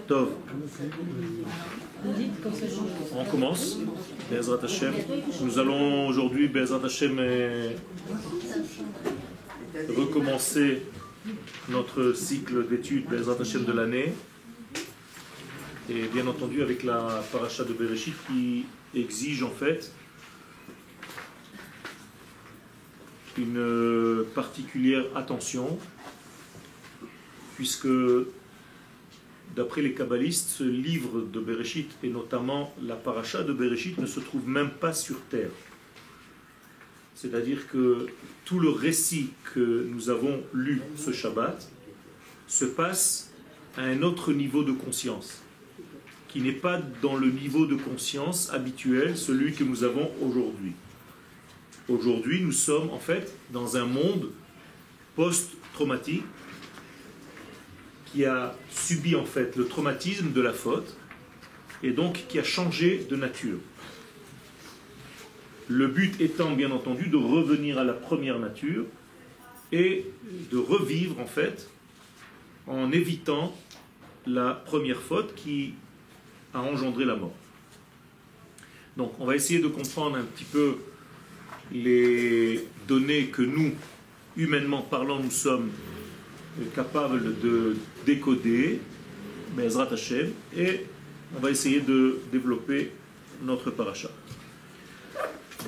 Tov. On commence. Be'ezrat Hashem. Nous allons aujourd'hui, Be'ezrat Hashem, recommencer notre cycle d'études Be'ezrat Hashem de l'année. Et bien entendu avec la paracha de Bereshit qui exige en fait une particulière attention, puisque d'après les kabbalistes, ce livre de Bereshit, et notamment la paracha de Bereshit, ne se trouve même pas sur terre. C'est-à-dire que tout le récit que nous avons lu ce Shabbat se passe à un autre niveau de conscience, qui n'est pas dans le niveau de conscience habituel, celui que nous avons aujourd'hui. Aujourd'hui, nous sommes en fait dans un monde post-traumatique qui a subi en fait le traumatisme de la faute et donc qui a changé de nature. Le but étant bien entendu de revenir à la première nature et de revivre en fait en évitant la première faute qui a engendré la mort. Donc on va essayer de comprendre un petit peu les données que nous, humainement parlant, nous sommes capables de décoder, Be'ezrat Hashem, et on va essayer de développer notre paracha.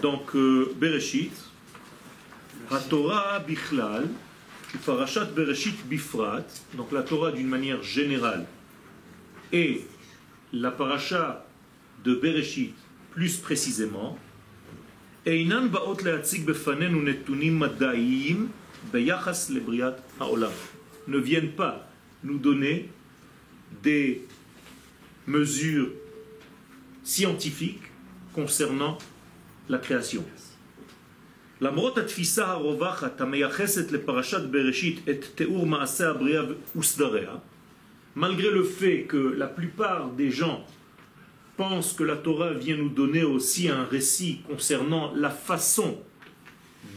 Donc, Bereshit, HaTorah Bichlal, Parashat Bereshit Bifrat, donc la Torah d'une manière générale, et la paracha de Bereshit plus précisément, Einan ba'ot le'atzig befanenu netunim mada'iyim beyachas lebriat ha'olam, ne viennent pas nous donner des mesures scientifiques concernant la création. למרות התפיסה הרווחת המייחסת לפרשת בראשית את תיאור מעשה הבריאה וסדריה, malgré le fait que la plupart des gens pensent que la Torah vient nous donner aussi un récit concernant la façon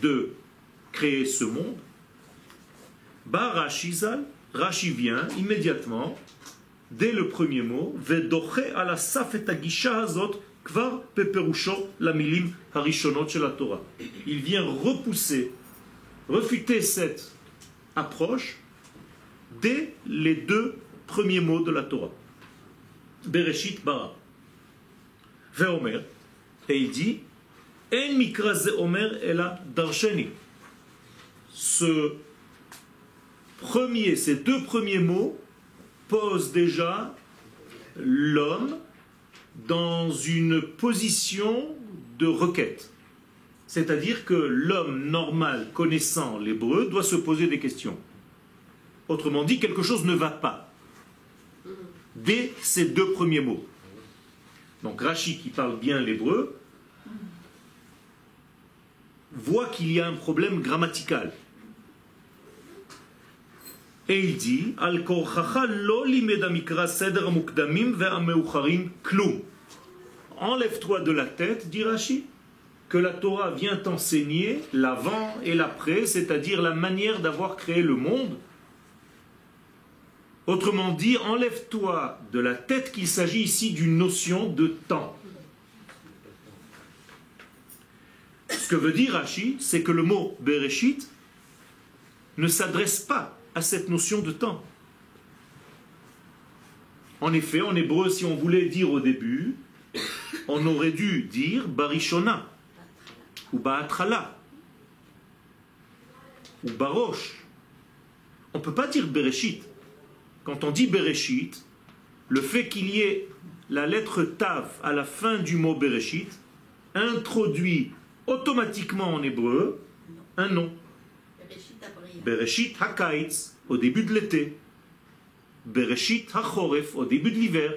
de créer ce monde, Rashi Zal, Rashi vient immédiatement, dès le premier mot, Vedoche ala saf et hagisha hazot kvar peperusho lamilim harishonot shel Torah. Il vient repousser, refuter cette approche dès les deux premiers mots de la Torah. Bereshit bara. Ve'omer, et il dit, En mikra ze omer ela darsheni. Ces deux premiers mots posent déjà l'homme dans une position de requête. C'est-à-dire que l'homme normal connaissant l'hébreu doit se poser des questions. Autrement dit, quelque chose ne va pas. Dès ces deux premiers mots. Donc Rashi, qui parle bien l'hébreu, voit qu'il y a un problème grammatical. Et il dit, Al korchacha lo limed mikra seder mukdamim ve'ameucharim klum. Enlève-toi de la tête, dit Rashi, que la Torah vient t'enseigner l'avant et l'après, c'est-à-dire la manière d'avoir créé le monde. Autrement dit, enlève-toi de la tête qu'il s'agit ici d'une notion de temps. Ce que veut dire Rashi, c'est que le mot Bereshit ne s'adresse pas à cette notion de temps. En effet, en hébreu, si on voulait dire au début, on aurait dû dire Barishona, ou Ba'atrala, ou Barosh. On ne peut pas dire Bereshit. Quand on dit Bereshit, le fait qu'il y ait la lettre Tav à la fin du mot Bereshit introduit automatiquement en hébreu un nom. Bereshit HaKaitz, au début de l'été. Bereshit HaChoref, au début de l'hiver.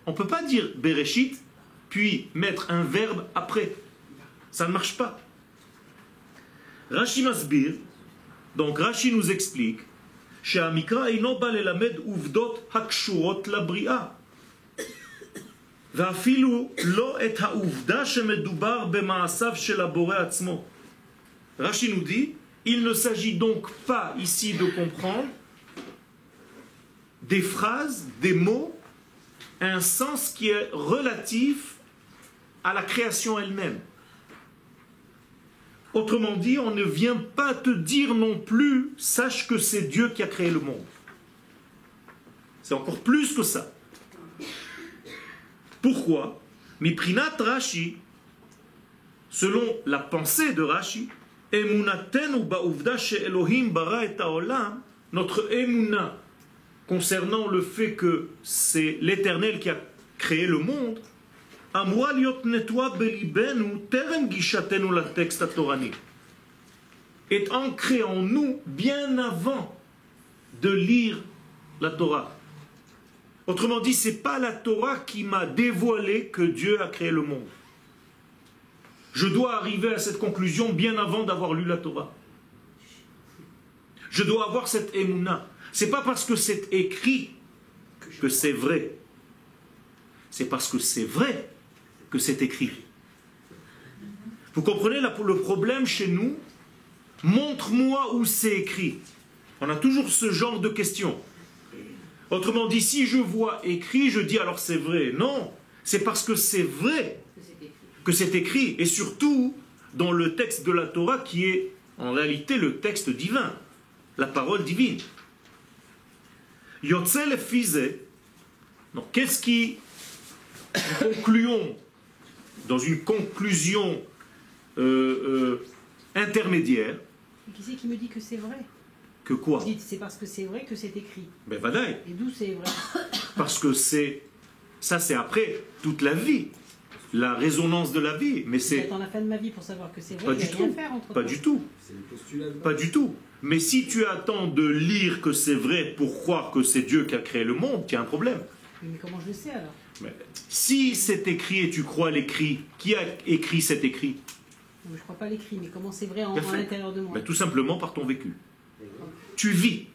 On ne peut pas dire Bereshit, puis mettre un verbe après. Ça ne marche pas. Rashi Masbir, donc Rashi nous explique שהמקרא אינו בא ללמד עובדות הקשורות לבריאה ואפילו לא את העובדה שמדובר במעשיו של הבורא עצמו. Rashi nous dit, il ne s'agit donc pas ici de comprendre des phrases, des mots un sens qui est relatif à la création elle-même. Autrement dit, on ne vient pas te dire non plus, sache que c'est Dieu qui a créé le monde. C'est encore plus que ça. Pourquoi? Miprinat Rashi, selon la pensée de Rashi, Emunatenu ba'uvda she'Elohim bara et ha'olam, notre emuna concernant le fait que c'est l'Éternel qui a créé le monde, amra liot netwa belibenu terem gishatenu la texte torani, est ancré en nous bien avant de lire la Torah. Autrement dit, ce n'est pas la Torah qui m'a dévoilé que Dieu a créé le monde. Je dois arriver à cette conclusion bien avant d'avoir lu la Torah. Je dois avoir cette émouna. Ce n'est pas parce que c'est écrit que c'est vrai. C'est parce que c'est vrai que c'est écrit. Vous comprenez là, le problème chez nous? Montre-moi où c'est écrit. On a toujours ce genre de questions. Autrement dit, si je vois écrit, je dis alors c'est vrai. Non, c'est parce que c'est vrai que c'est écrit. Et surtout, dans le texte de la Torah qui est en réalité le texte divin, la parole divine. Yotze le fize. Donc, qu'est-ce qui, concluons, dans une conclusion intermédiaire. Qui c'est qui me dit que c'est vrai? Que quoi? Vous dites c'est parce que c'est vrai que c'est écrit. Ben vadaï. Et d'où c'est vrai? Parce que c'est après toute la vie, la résonance de la vie. Mais c'est j'attends la fin de ma vie pour savoir que c'est vrai. pas il y a du rien tout. à faire entre Pas temps. du tout. Pas du tout. Mais si tu attends de lire que c'est vrai pour croire que c'est Dieu qui a créé le monde, tu as un problème. Mais comment je le sais alors? Mais si c'est écrit et tu crois l'écrit, qui a écrit cet écrit? Je ne crois pas l'écrit, mais comment c'est vrai à Parfait. l'intérieur de moi? Ben, tout simplement par ton vécu. Tu vis.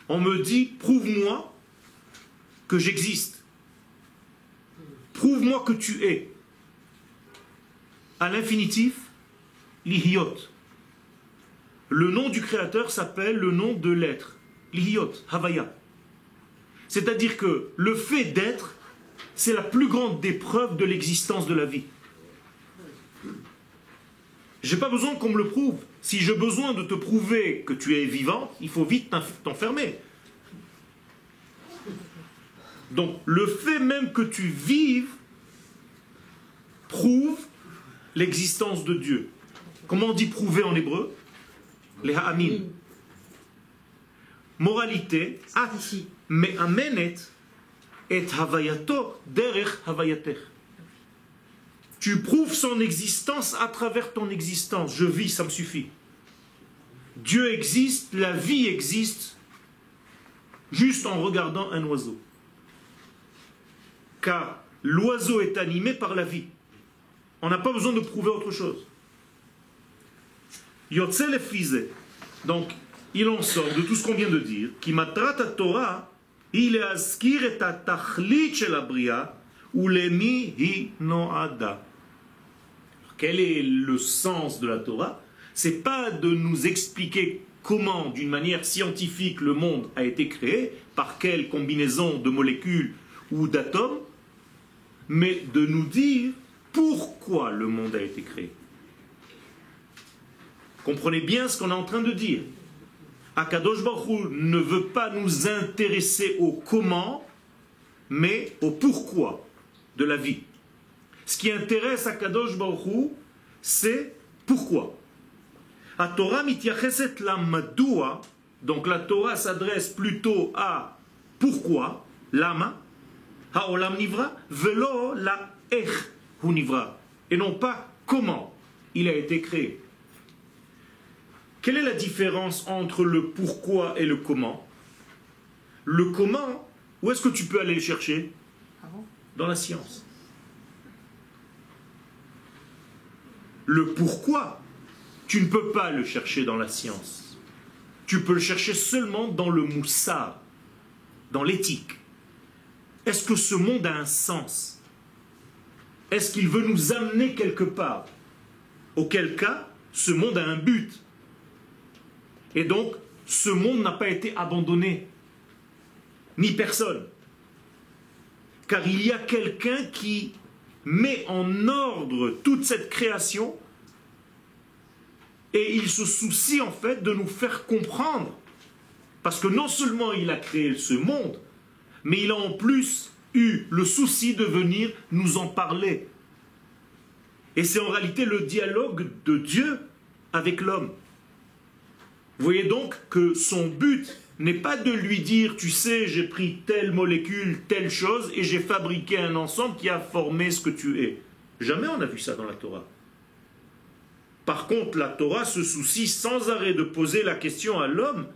On me dit, prouve-moi que j'existe. Prouve-moi que tu es. À l'infinitif, l'ihiyot. Le nom du Créateur s'appelle le nom de l'être. L'ihiyot, Havaya. C'est-à-dire que le fait d'être, c'est la plus grande des preuves de l'existence de la vie. Je n'ai pas besoin qu'on me le prouve. Si j'ai besoin de te prouver que tu es vivant, il faut vite t'enfermer. Donc, le fait même que tu vives prouve l'existence de Dieu. Comment on dit prouver en hébreu? Les ha'amin. Moralité, at me'amenet et havayato derech havayatech. Tu prouves son existence à travers ton existence. Je vis, ça me suffit. Dieu existe, la vie existe, juste en regardant un oiseau. Car l'oiseau est animé par la vie. On n'a pas besoin de prouver autre chose. Yotze le fize. Donc, il en sort de tout ce qu'on vient de dire. Ki matrat Torah, il est askir et tachlit shel abria, ou lemi hi noada. Quel est le sens de la Torah? C'est pas de nous expliquer comment, d'une manière scientifique, le monde a été créé, par quelle combinaison de molécules ou d'atomes, mais de nous dire pourquoi le monde a été créé. Comprenez bien ce qu'on est en train de dire. Akadosh Baruch Hu ne veut pas nous intéresser au comment, mais au pourquoi de la vie. Ce qui intéresse Akadosh Baruch Hu, c'est pourquoi. A Torah mityacheset la madua, donc la Torah s'adresse plutôt à pourquoi, lama, haolam nivra, velo la ech hu nivra, et non pas comment il a été créé. Quelle est la différence entre le pourquoi et le comment? Le comment, où est-ce que tu peux aller le chercher? Dans la science. Le pourquoi, tu ne peux pas le chercher dans la science. Tu peux le chercher seulement dans le moussar, dans l'éthique. Est-ce que ce monde a un sens? Est-ce qu'il veut nous amener quelque part? Auquel cas, ce monde a un but. Et donc, ce monde n'a pas été abandonné. ni personne. Car il y a quelqu'un qui met en ordre toute cette création et il se soucie en fait de nous faire comprendre. Parce que non seulement il a créé ce monde, mais il a en plus eu le souci de venir nous en parler. Et c'est en réalité le dialogue de Dieu avec l'homme. Vous voyez donc que son but n'est pas de lui dire, tu sais, j'ai pris telle molécule, telle chose, et j'ai fabriqué un ensemble qui a formé ce que tu es. Jamais on a vu ça dans la Torah. Par contre, la Torah se soucie sans arrêt de poser la question à l'homme,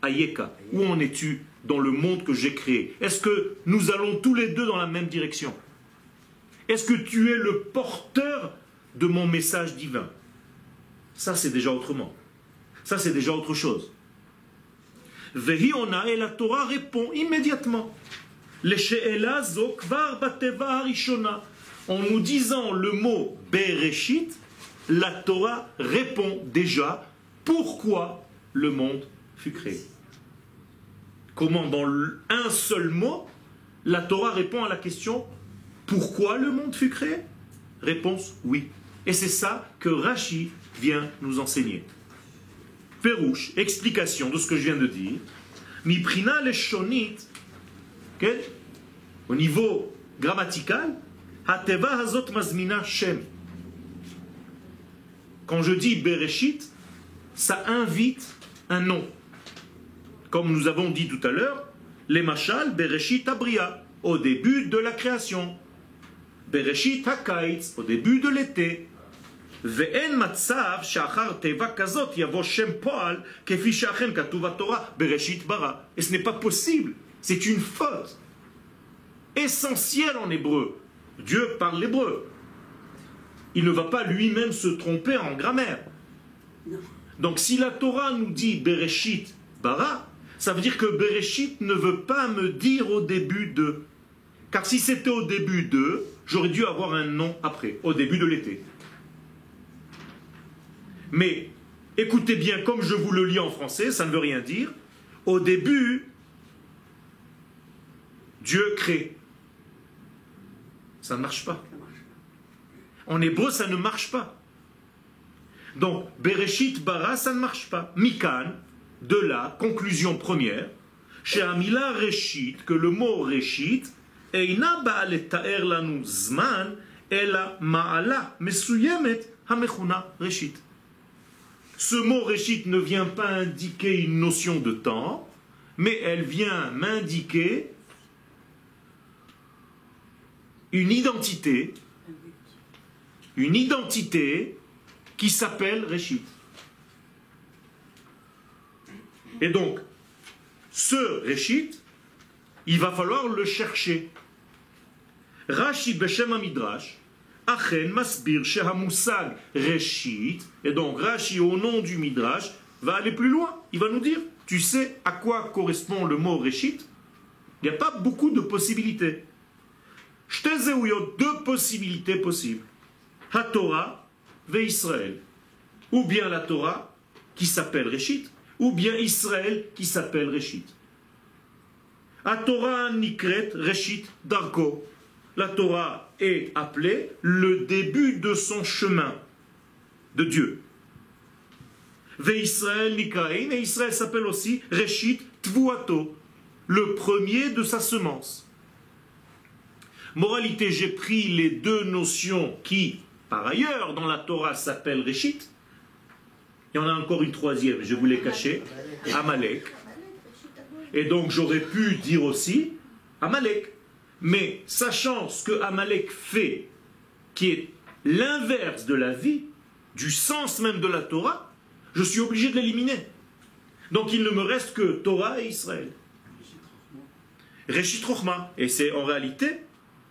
Ayeka, où en es-tu dans le monde que j'ai créé? Est-ce que nous allons tous les deux dans la même direction? Est-ce que tu es le porteur de mon message divin? Ça, c'est déjà autrement. Ça, c'est déjà autre chose. Vehiona, et la Torah répond immédiatement. Leshe'ela zo kvar bateva harishona. En nous disant le mot Bereshit, la Torah répond déjà pourquoi le monde fut créé. Comment dans un seul mot, la Torah répond à la question pourquoi le monde fut créé? Réponse oui. Et c'est ça que Rashi vient nous enseigner. Pérouche, explication de ce que je viens de dire. Miprina leshonit, au niveau grammatical, hateva hazot mazmina shem. Quand je dis Bereshit, ça invite un nom. Comme nous avons dit tout à l'heure, les machal Bereshit abria, au début de la création. Bereshit hakaitz, au début de l'été. ואין מצב שאחר תיבה כזאת יבוא שם פועל כפי שאכן כתוב בתורה בראשית ברא. Et ce n'est pas possible, c'est une faute essentielle en hébreu. Dieu parle l'hébreu. Il ne va pas lui-même se tromper en grammaire. Donc si la Torah nous dit Bereshit bara, ça veut dire que Bereshit ne veut pas me dire au début de. Car si c'était au début de, j'aurais dû avoir un nom après, au début de l'été. Mais écoutez bien, comme je vous le lis en français, ça ne veut rien dire. Au début, Dieu crée. Ça ne marche pas. En hébreu, ça ne marche pas. Donc, Bereshit bara, ça ne marche pas. Mikan, de là, conclusion première, chez Amila Reshit, que le mot Reshit, Eina ba'al ta'er lanu zman, ela ma'ala mesuyemet hamechuna Reshit. Ce mot Réchit ne vient pas indiquer une notion de temps, mais elle vient m'indiquer une identité qui s'appelle Réchit. Et donc, ce Réchit, il va falloir le chercher. Rashi Beshem Midrash, Achen Masbir Shehamusag Reshit, et donc Rashi au nom du Midrash va aller plus loin. Il va nous dire, tu sais à quoi correspond le mot Reshit? Il n'y a pas beaucoup de possibilités. Shtezéouyot, deux possibilités possibles. HaTorah ve Israël. Ou bien la Torah qui s'appelle Reshit, ou bien Israël qui s'appelle Reshit. HaTorah nikret Reshit Darko. La Torah est appelée le début de son chemin de Dieu. Ve'Israël Nikaim, et Israël s'appelle aussi Reshit Tvuato, le premier de sa semence. Moralité, j'ai pris les deux notions qui, par ailleurs, dans la Torah s'appellent Reshit. Il y en a encore une troisième, je vous l'ai cachée, Amalek. Et donc j'aurais pu dire aussi Amalek. Mais sachant ce que Amalek fait, qui est l'inverse de la vie, du sens même de la Torah, je suis obligé de l'éliminer. Donc il ne me reste que Torah et Israël. Reshit Chochma. Et c'est en réalité,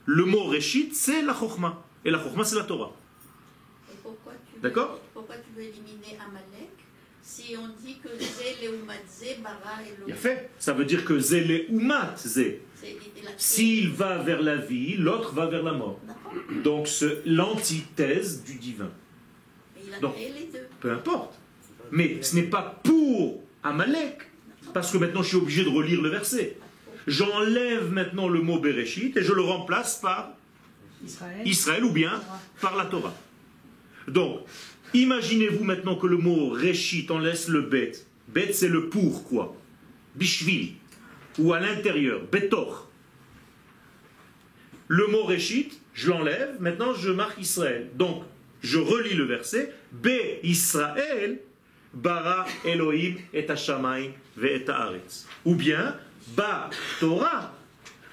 le mot Reshit, c'est la Chochma. Et la Chochma, c'est la Torah. D'accord? Pourquoi tu veux éliminer Amalek si on dit que Zé, Léoumat, Zé, Bara et Il a fait. Ça veut dire que Zé, Léoumat, Zé. S'il va vers la vie, l'autre va vers la mort. Donc c'est l'antithèse du divin. Mais il a Donc, créé les deux. peu importe. Mais ce n'est pas pour Amalek, parce que maintenant je suis obligé de relire le verset. j'enlève maintenant le mot Bereshit et je le remplace par Israël ou bien par la Torah. Donc, imaginez-vous maintenant que le mot Reshit, on laisse le bet. Bet, c'est le pour quoi? Bishvil, ou à l'intérieur, betor. Le mot Reshit, je l'enlève, maintenant je marque Israël. Donc, je relis le verset, Be Israël, bara Elohim et Hashamayim ve et haaretz. Ou bien, Ba Torah,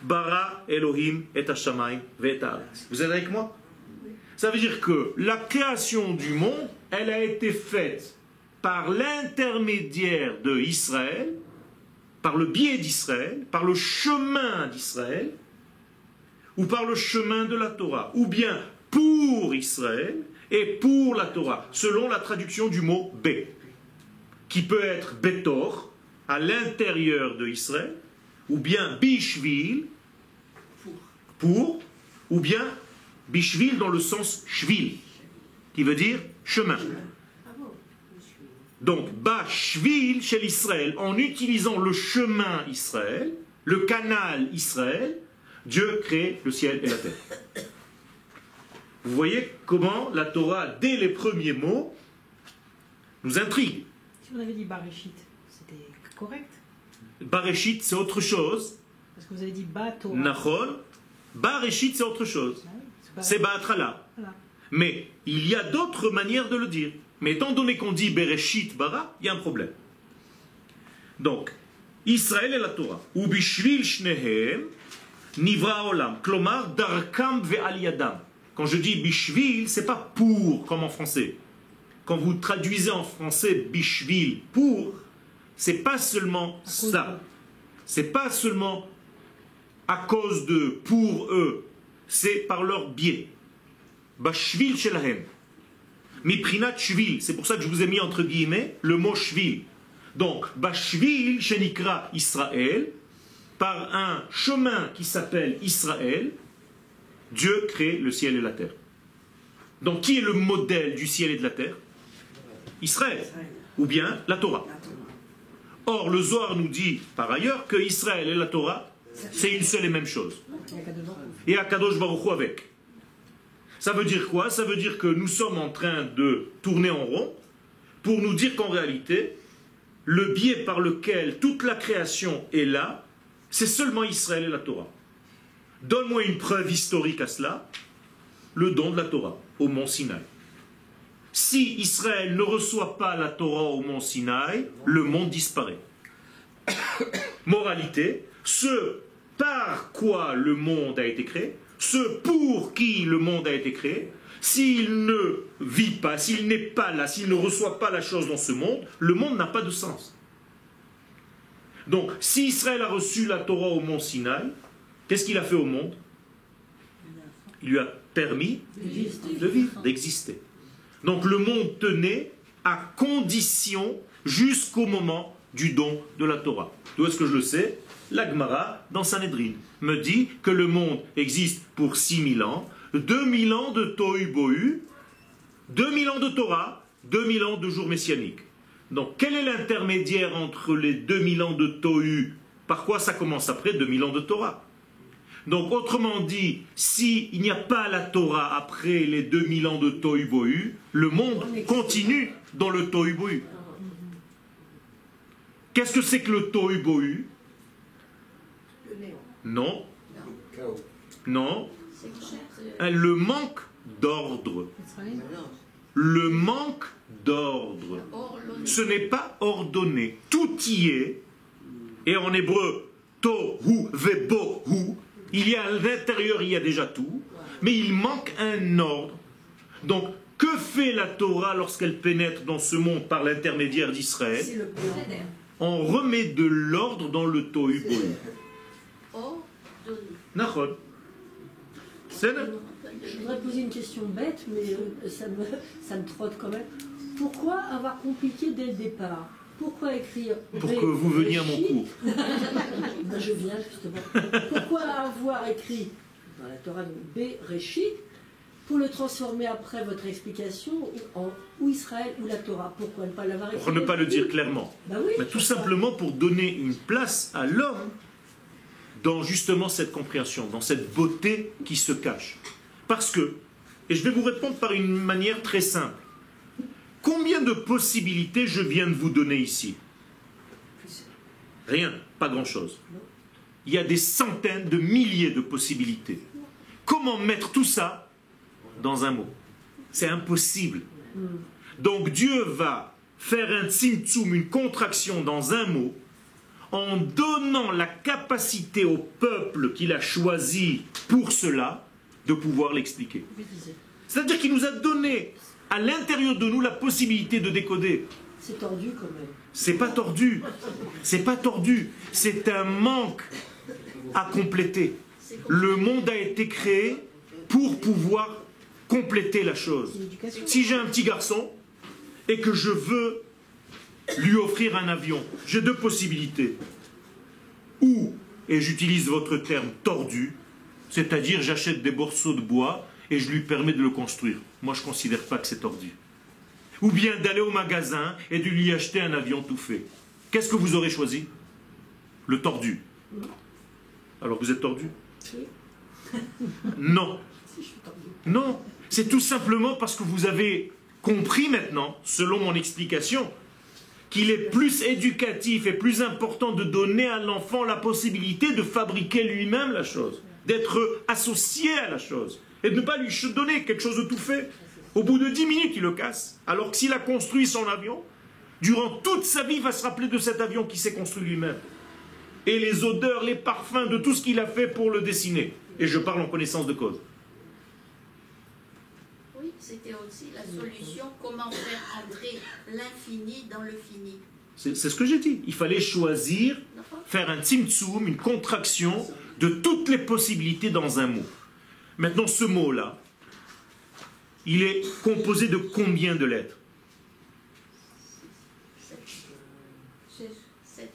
bara Elohim et Hashamayim ve et haaretz. Vous êtes avec moi? Ça veut dire que la création du monde, elle a été faite par l'intermédiaire de Israël, par le biais d'Israël, par le chemin d'Israël, ou par le chemin de la Torah, ou bien pour Israël et pour la Torah, selon la traduction du mot « bé », qui peut être « bétor » à l'intérieur de Israël, ou bien « bishvil » pour, ou bien « bishvil » dans le sens « shvil », qui veut dire « chemin ». Donc, bashvil chez l'Israël, en utilisant le chemin Israël, le canal Israël, Dieu crée le ciel et la terre. Vous voyez comment la Torah, dès les premiers mots, nous intrigue. Si on avait dit Bareshit, c'était correct? Bareshit, c'est autre chose. Parce que vous avez dit Ba Torah. Nachon. Bareshit, c'est autre chose. Ah oui, C'est Ba'atrala. Voilà. Mais il y a d'autres manières de le dire. Mais étant donné qu'on dit Bereshit Bara, il y a un problème. Donc, Israël et la Torah. Ou bishvil shnehem nivra olam. Klomar darkam ve'al yadam. Quand je dis bishvil, c'est pas pour, comme en français. Quand vous traduisez en français bishvil, pour, c'est pas seulement ça. C'est pas seulement à cause de, pour eux. C'est par leur biais. Bashvil shelahem. Miprinat shvil, c'est pour ça que je vous ai mis entre guillemets le mot shvil. Donc, bashvil shenikra Israël, par un chemin qui s'appelle Israël, Dieu crée le ciel et la terre. Donc, qui est le modèle du ciel et de la terre? Israël, ou bien la Torah. Or, le Zohar nous dit par ailleurs que Israël et la Torah, c'est une seule et même chose. Et Akadosh Baruch Hu avec. Ça veut dire quoi? Ça veut dire que nous sommes en train de tourner en rond pour nous dire qu'en réalité, le biais par lequel toute la création est là, c'est seulement Israël et la Torah. Donne-moi une preuve historique à cela, le don de la Torah au mont Sinaï. Si Israël ne reçoit pas la Torah au mont Sinaï, le monde disparaît. Moralité, ce par quoi le monde a été créé, ce pour qui le monde a été créé, s'il ne vit pas, s'il n'est pas là, s'il ne reçoit pas la chose dans ce monde, le monde n'a pas de sens. Donc, si Israël a reçu la Torah au mont Sinaï, qu'est-ce qu'il a fait au monde? Il lui a permis de vivre, d'exister. Donc le monde tenait à condition jusqu'au moment du don de la Torah. D'où est-ce que je le sais? La Gemara, dans Sanhedrin, me dit que le monde existe pour 6000 ans, 2000 ans de Tohu Bohu, 2000 ans de Torah, 2000 ans de jours messianiques. Donc quel est l'intermédiaire entre les 2000 ans de Tohu? Par quoi ça commence après 2000 ans de Torah? Donc autrement dit, s'il n'y a pas la Torah après les 2000 ans de Tohu Bohu, le monde continue dans le Tohu Bohu. Qu'est-ce que c'est que le Tohu Bohu? Non. Non. Le manque d'ordre. Le manque d'ordre. Ce n'est pas ordonné. Tout y est. Et en hébreu, tohu vebohu. Il y a à l'intérieur, il y a déjà tout. Mais il manque un ordre. Donc, que fait la Torah lorsqu'elle pénètre dans ce monde par l'intermédiaire d'Israël? On remet de l'ordre dans le Tohu Bohu. Je voudrais poser une question bête, mais ça me trotte quand même. Pourquoi avoir compliqué dès le départ? Pourquoi écrire Pour que vous veniez à mon cours. Ben, je viens justement. Pourquoi avoir écrit dans la Torah Bereshit pour le transformer après votre explication en ou Israël ou la Torah? Pourquoi ne pas l'avoir écrit? Pour ne pas le dire clairement. Ben oui, mais tout simplement pour donner une place à l'homme dans justement cette compréhension, dans cette beauté qui se cache. Parce que, et je vais vous répondre par une manière très simple, combien de possibilités je viens de vous donner ici? Rien, pas grand-chose. Il y a des centaines de milliers de possibilités. Comment mettre tout ça dans un mot? C'est impossible. Donc Dieu va faire un tzimtzum, une contraction dans un mot, en donnant la capacité au peuple qu'il a choisi pour cela de pouvoir l'expliquer. C'est-à-dire qu'il nous a donné à l'intérieur de nous la possibilité de décoder. C'est tordu quand même. C'est pas tordu. C'est pas tordu. C'est un manque à compléter. Le monde a été créé pour pouvoir compléter la chose. Si j'ai un petit garçon et que je veux lui offrir un avion, j'ai deux possibilités. Ou, et j'utilise votre terme, tordu, c'est-à-dire j'achète des morceaux de bois et je lui permets de le construire. Moi, je ne considère pas que c'est tordu. Ou bien d'aller au magasin et de lui acheter un avion tout fait. Qu'est-ce que vous aurez choisi? Le tordu. Alors vous êtes tordu? Non. Non. C'est tout simplement parce que vous avez compris maintenant, selon mon explication, qu'il est plus éducatif et plus important de donner à l'enfant la possibilité de fabriquer lui-même la chose, d'être associé à la chose, et de ne pas lui donner quelque chose de tout fait. Au bout de 10 minutes, il le casse. Alors que s'il a construit son avion, durant toute sa vie, il va se rappeler de cet avion qu'il s'est construit lui-même. Et les odeurs, les parfums de tout ce qu'il a fait pour le dessiner. Et je parle en connaissance de cause. Oui, c'était aussi la solution, comment faire entrer l'infini dans le fini. C'est ce que j'ai dit. Il fallait choisir, faire un tzimtzum, une contraction de toutes les possibilités dans un mot. Maintenant, ce mot-là, il est composé de combien de lettres?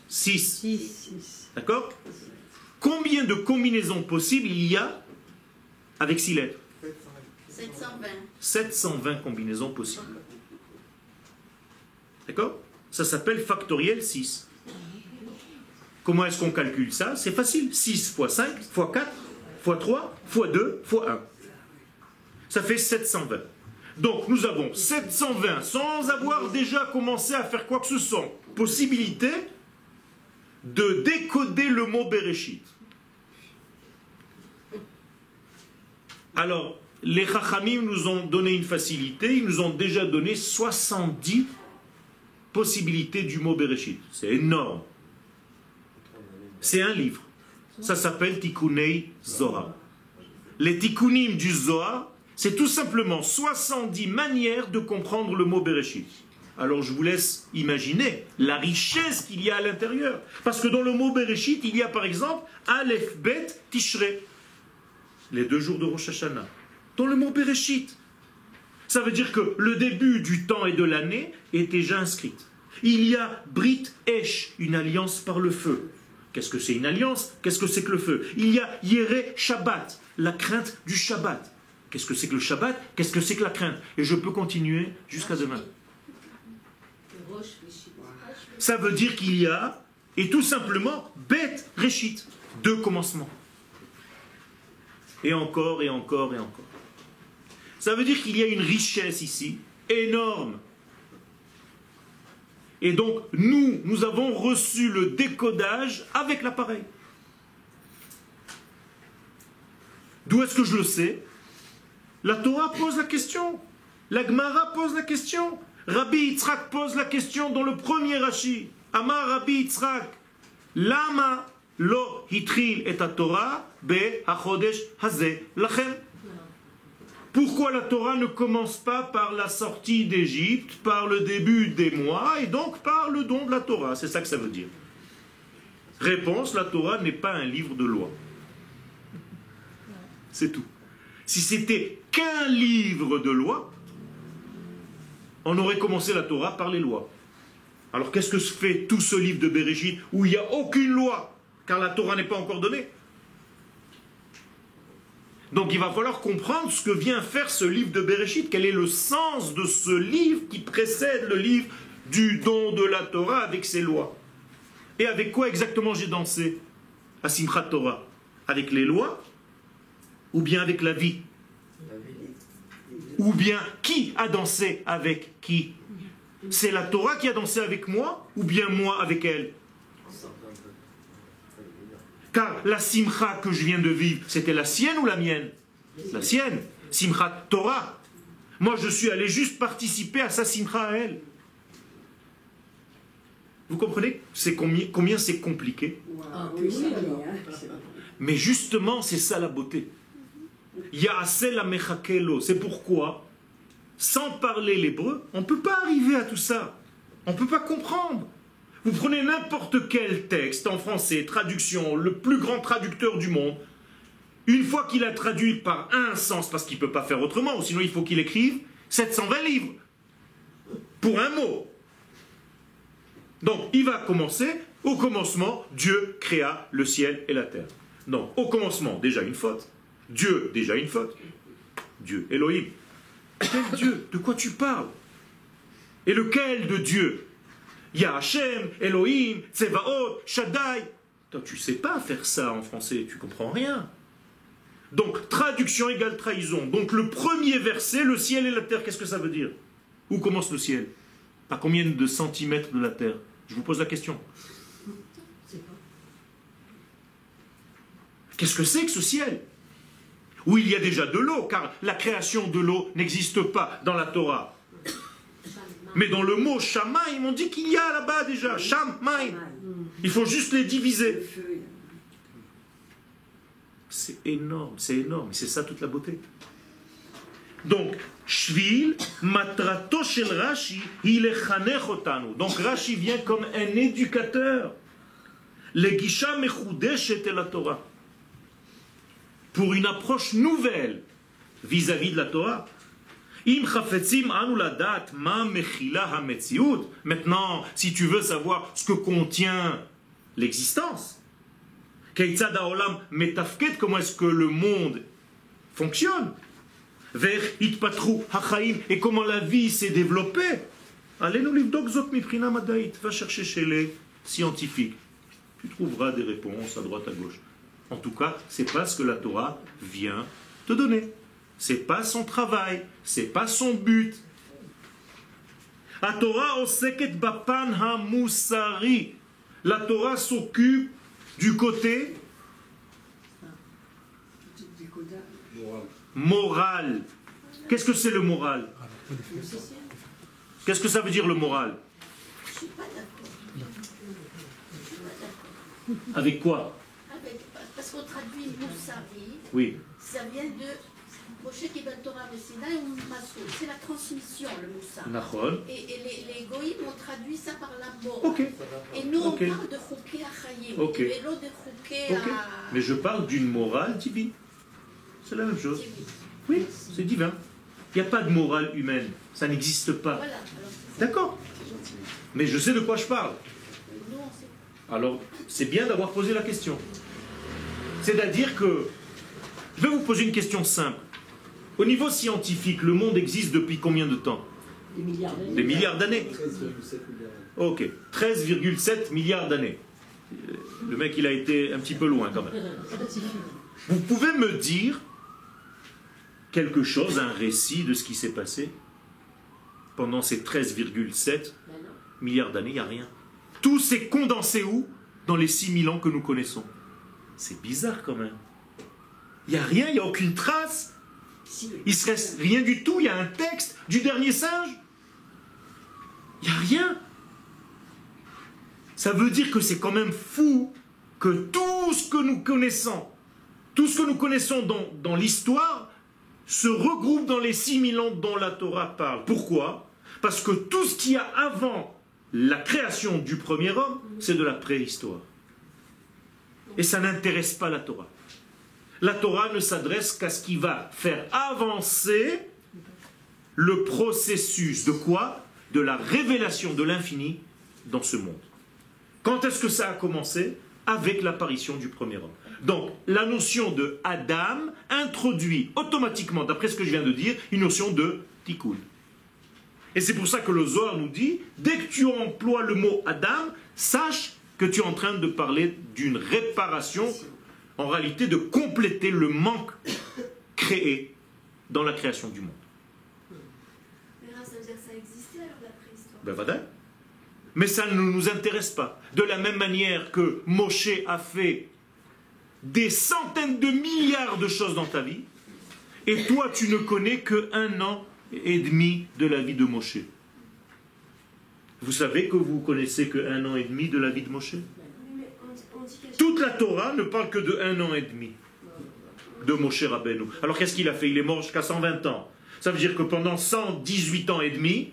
6. D'accord? Combien de combinaisons possibles il y a avec 6 lettres? 720. 720 combinaisons possibles. D'accord? Ça s'appelle factoriel 6. Comment est-ce qu'on calcule ça? C'est facile. 6 fois 5, fois 4, fois 3, fois 2, fois 1. Ça fait 720. Donc nous avons 720 sans avoir déjà commencé à faire quoi que ce soit. Possibilité de décoder le mot Bereshit. Alors, les Chachamim nous ont donné une facilité, ils nous ont déjà donné 70 possibilités du mot Bereshit. C'est énorme. C'est un livre. Ça s'appelle Tikkunei Zohar. Les Tikkunim du Zohar, c'est tout simplement 70 manières de comprendre le mot Bereshit. Alors je vous laisse imaginer la richesse qu'il y a à l'intérieur. Parce que dans le mot Bereshit, il y a par exemple Aleph, Bet, Tishrei. Les 2 jours de Rosh Hashanah. Dans le mot Bereshit. Ça veut dire que le début du temps et de l'année est déjà inscrit. Il y a Brit Esh, une alliance par le feu. Qu'est-ce que c'est une alliance? Qu'est-ce que c'est que le feu? Il y a Yéré Shabbat, la crainte du Shabbat. Qu'est-ce que c'est que le Shabbat? Qu'est-ce que c'est que la crainte? Et je peux continuer jusqu'à demain. Ça veut dire qu'il y a, et tout simplement, Bet Reshit, 2 commencements. Et encore, et encore, et encore. Ça veut dire qu'il y a une richesse ici, énorme. Et donc, nous avons reçu le décodage avec l'appareil. D'où est-ce que je le sais? La Torah pose la question. La Gemara pose la question. Rabbi Yitzhak pose la question dans le premier Rashi. Amar Rabbi Yitzhak, Lama lo hitril et Torah be hachodesh hazeh lachem. Pourquoi la Torah ne commence pas par la sortie d'Égypte, par le début des mois, et donc par le don de la Torah? C'est ça que ça veut dire. Réponse, la Torah n'est pas un livre de loi. C'est tout. Si c'était qu'un livre de loi, on aurait commencé la Torah par les lois. Alors qu'est-ce que fait tout ce livre de Bereshit où il n'y a aucune loi, car la Torah n'est pas encore donnée? Donc il va falloir comprendre ce que vient faire ce livre de Bereshit, quel est le sens de ce livre qui précède le livre du don de la Torah avec ses lois. Et avec quoi exactement j'ai dansé? à Simchat Torah? Avec les lois ou bien avec la vie? Ou bien qui a dansé avec qui? C'est la Torah qui a dansé avec moi ou bien moi avec elle? Car la simcha que je viens de vivre, c'était la sienne ou la mienne? La sienne. Simchat Torah. Moi, je suis allé juste participer à sa simcha à elle. Vous comprenez combien c'est compliqué? Mais justement, c'est ça la beauté. Ya'aseh la mechakelo. C'est pourquoi, sans parler l'hébreu, on ne peut pas arriver à tout ça. On ne peut pas comprendre. Vous prenez n'importe quel texte en français, traduction, le plus grand traducteur du monde, une fois qu'il a traduit par un sens, parce qu'il ne peut pas faire autrement, ou sinon il faut qu'il écrive 720 livres pour un mot. Donc il va commencer, au commencement, Dieu créa le ciel et la terre. Donc au commencement, déjà une faute. Dieu, déjà une faute. Dieu, Elohim. Quel Dieu? De quoi tu parles? Et lequel de Dieu? Il y a Hachem, Elohim, Tsevaot, Shaddai. Toi, tu ne sais pas faire ça en français, tu ne comprends rien. Donc, traduction égale trahison. Donc, le premier verset, le ciel et la terre, qu'est-ce que ça veut dire? Où commence le ciel? Par combien de centimètres de la terre? Je vous pose la question. Qu'est-ce que c'est que ce ciel? Où il y a déjà de l'eau, car la création de l'eau n'existe pas dans la Torah. Mais dans le mot Shamaim, on dit qu'il y a là-bas déjà, Shamaim. Il faut juste les diviser. C'est énorme, et c'est ça toute la beauté. Donc, Shvil, matrato shel Rashi, il est chanech otanu. Donc Rashi vient comme un éducateur. Le gisha mechudeshet el la Torah. Pour une approche nouvelle vis-à-vis de la Torah. Maintenant, si tu veux savoir ce que contient l'existence, comment est-ce que le monde fonctionne, et comment la vie s'est développée, va chercher chez les scientifiques. Tu trouveras des réponses à droite à gauche. En tout cas, c'est pas ce que la Torah vient te donner. C'est pas son travail, c'est pas son but. La Torah oseket bapan ha-musari. La Torah s'occupe du côté moral. Qu'est-ce que c'est le moral? Qu'est-ce que ça veut dire le moral? Je suis pas d'accord. Avec quoi? Parce qu'on traduit Moussari, Oui. ça vient de Moshe Kibel Torah Sinaï ou Masoud. C'est la transmission, le Moussari. Et les Goïms ont traduit ça par la mort. Ok. Et nous, on parle de Chouké Achayim. Ok. Et l'autre de Chouké à... Mais je parle d'une morale divine. C'est la même chose. Oui, c'est divin. Il n'y a pas de morale humaine. Ça n'existe pas. Voilà. D'accord. Mais je sais de quoi je parle. Nous, on sait. Alors, c'est bien d'avoir posé la question. C'est-à-dire que, je vais vous poser une question simple. Au niveau scientifique, le monde existe depuis combien de temps? Des milliards d'années. Des milliards d'années. 13,7 milliards. Ok, 13,7 milliards d'années. Le mec, il a été un petit peu loin quand même. Vous pouvez me dire quelque chose, un récit de ce qui s'est passé pendant ces 13,7 milliards d'années? Il n'y a rien. Tout s'est condensé où? Dans les 6000 ans que nous connaissons. C'est bizarre quand même. Il n'y a rien, il n'y a aucune trace. Il ne se reste rien du tout. Il y a un texte du dernier singe. Il n'y a rien. Ça veut dire que c'est quand même fou que tout ce que nous connaissons, dans l'histoire, se regroupe dans les 6000 ans dont la Torah parle. Pourquoi? Parce que tout ce qu'il y a avant la création du premier homme, c'est de la préhistoire. Et ça n'intéresse pas la Torah. La Torah ne s'adresse qu'à ce qui va faire avancer le processus de quoi? De la révélation de l'infini dans ce monde. Quand est-ce que ça a commencé? Avec l'apparition du premier homme. Donc, la notion de Adam introduit automatiquement, d'après ce que je viens de dire, une notion de tikkun. Et c'est pour ça que le Zohar nous dit, dès que tu emploies le mot Adam, sache que tu es en train de parler d'une réparation, en réalité de compléter le manque créé dans la création du monde. Mais ça veut dire que ça existait alors la préhistoire. Ben voilà. Mais ça ne nous intéresse pas. De la même manière que Moshe a fait des centaines de milliards de choses dans ta vie, et toi tu ne connais que 1 an et demi de la vie de Moshe. Vous savez que vous connaissez que 1 an et demi de la vie de Moshe? Toute la Torah ne parle que de 1 an et demi de Moshe Rabbeinu. Alors qu'est-ce qu'il a fait? Il est mort jusqu'à 120 ans. Ça veut dire que pendant 118 ans et demi,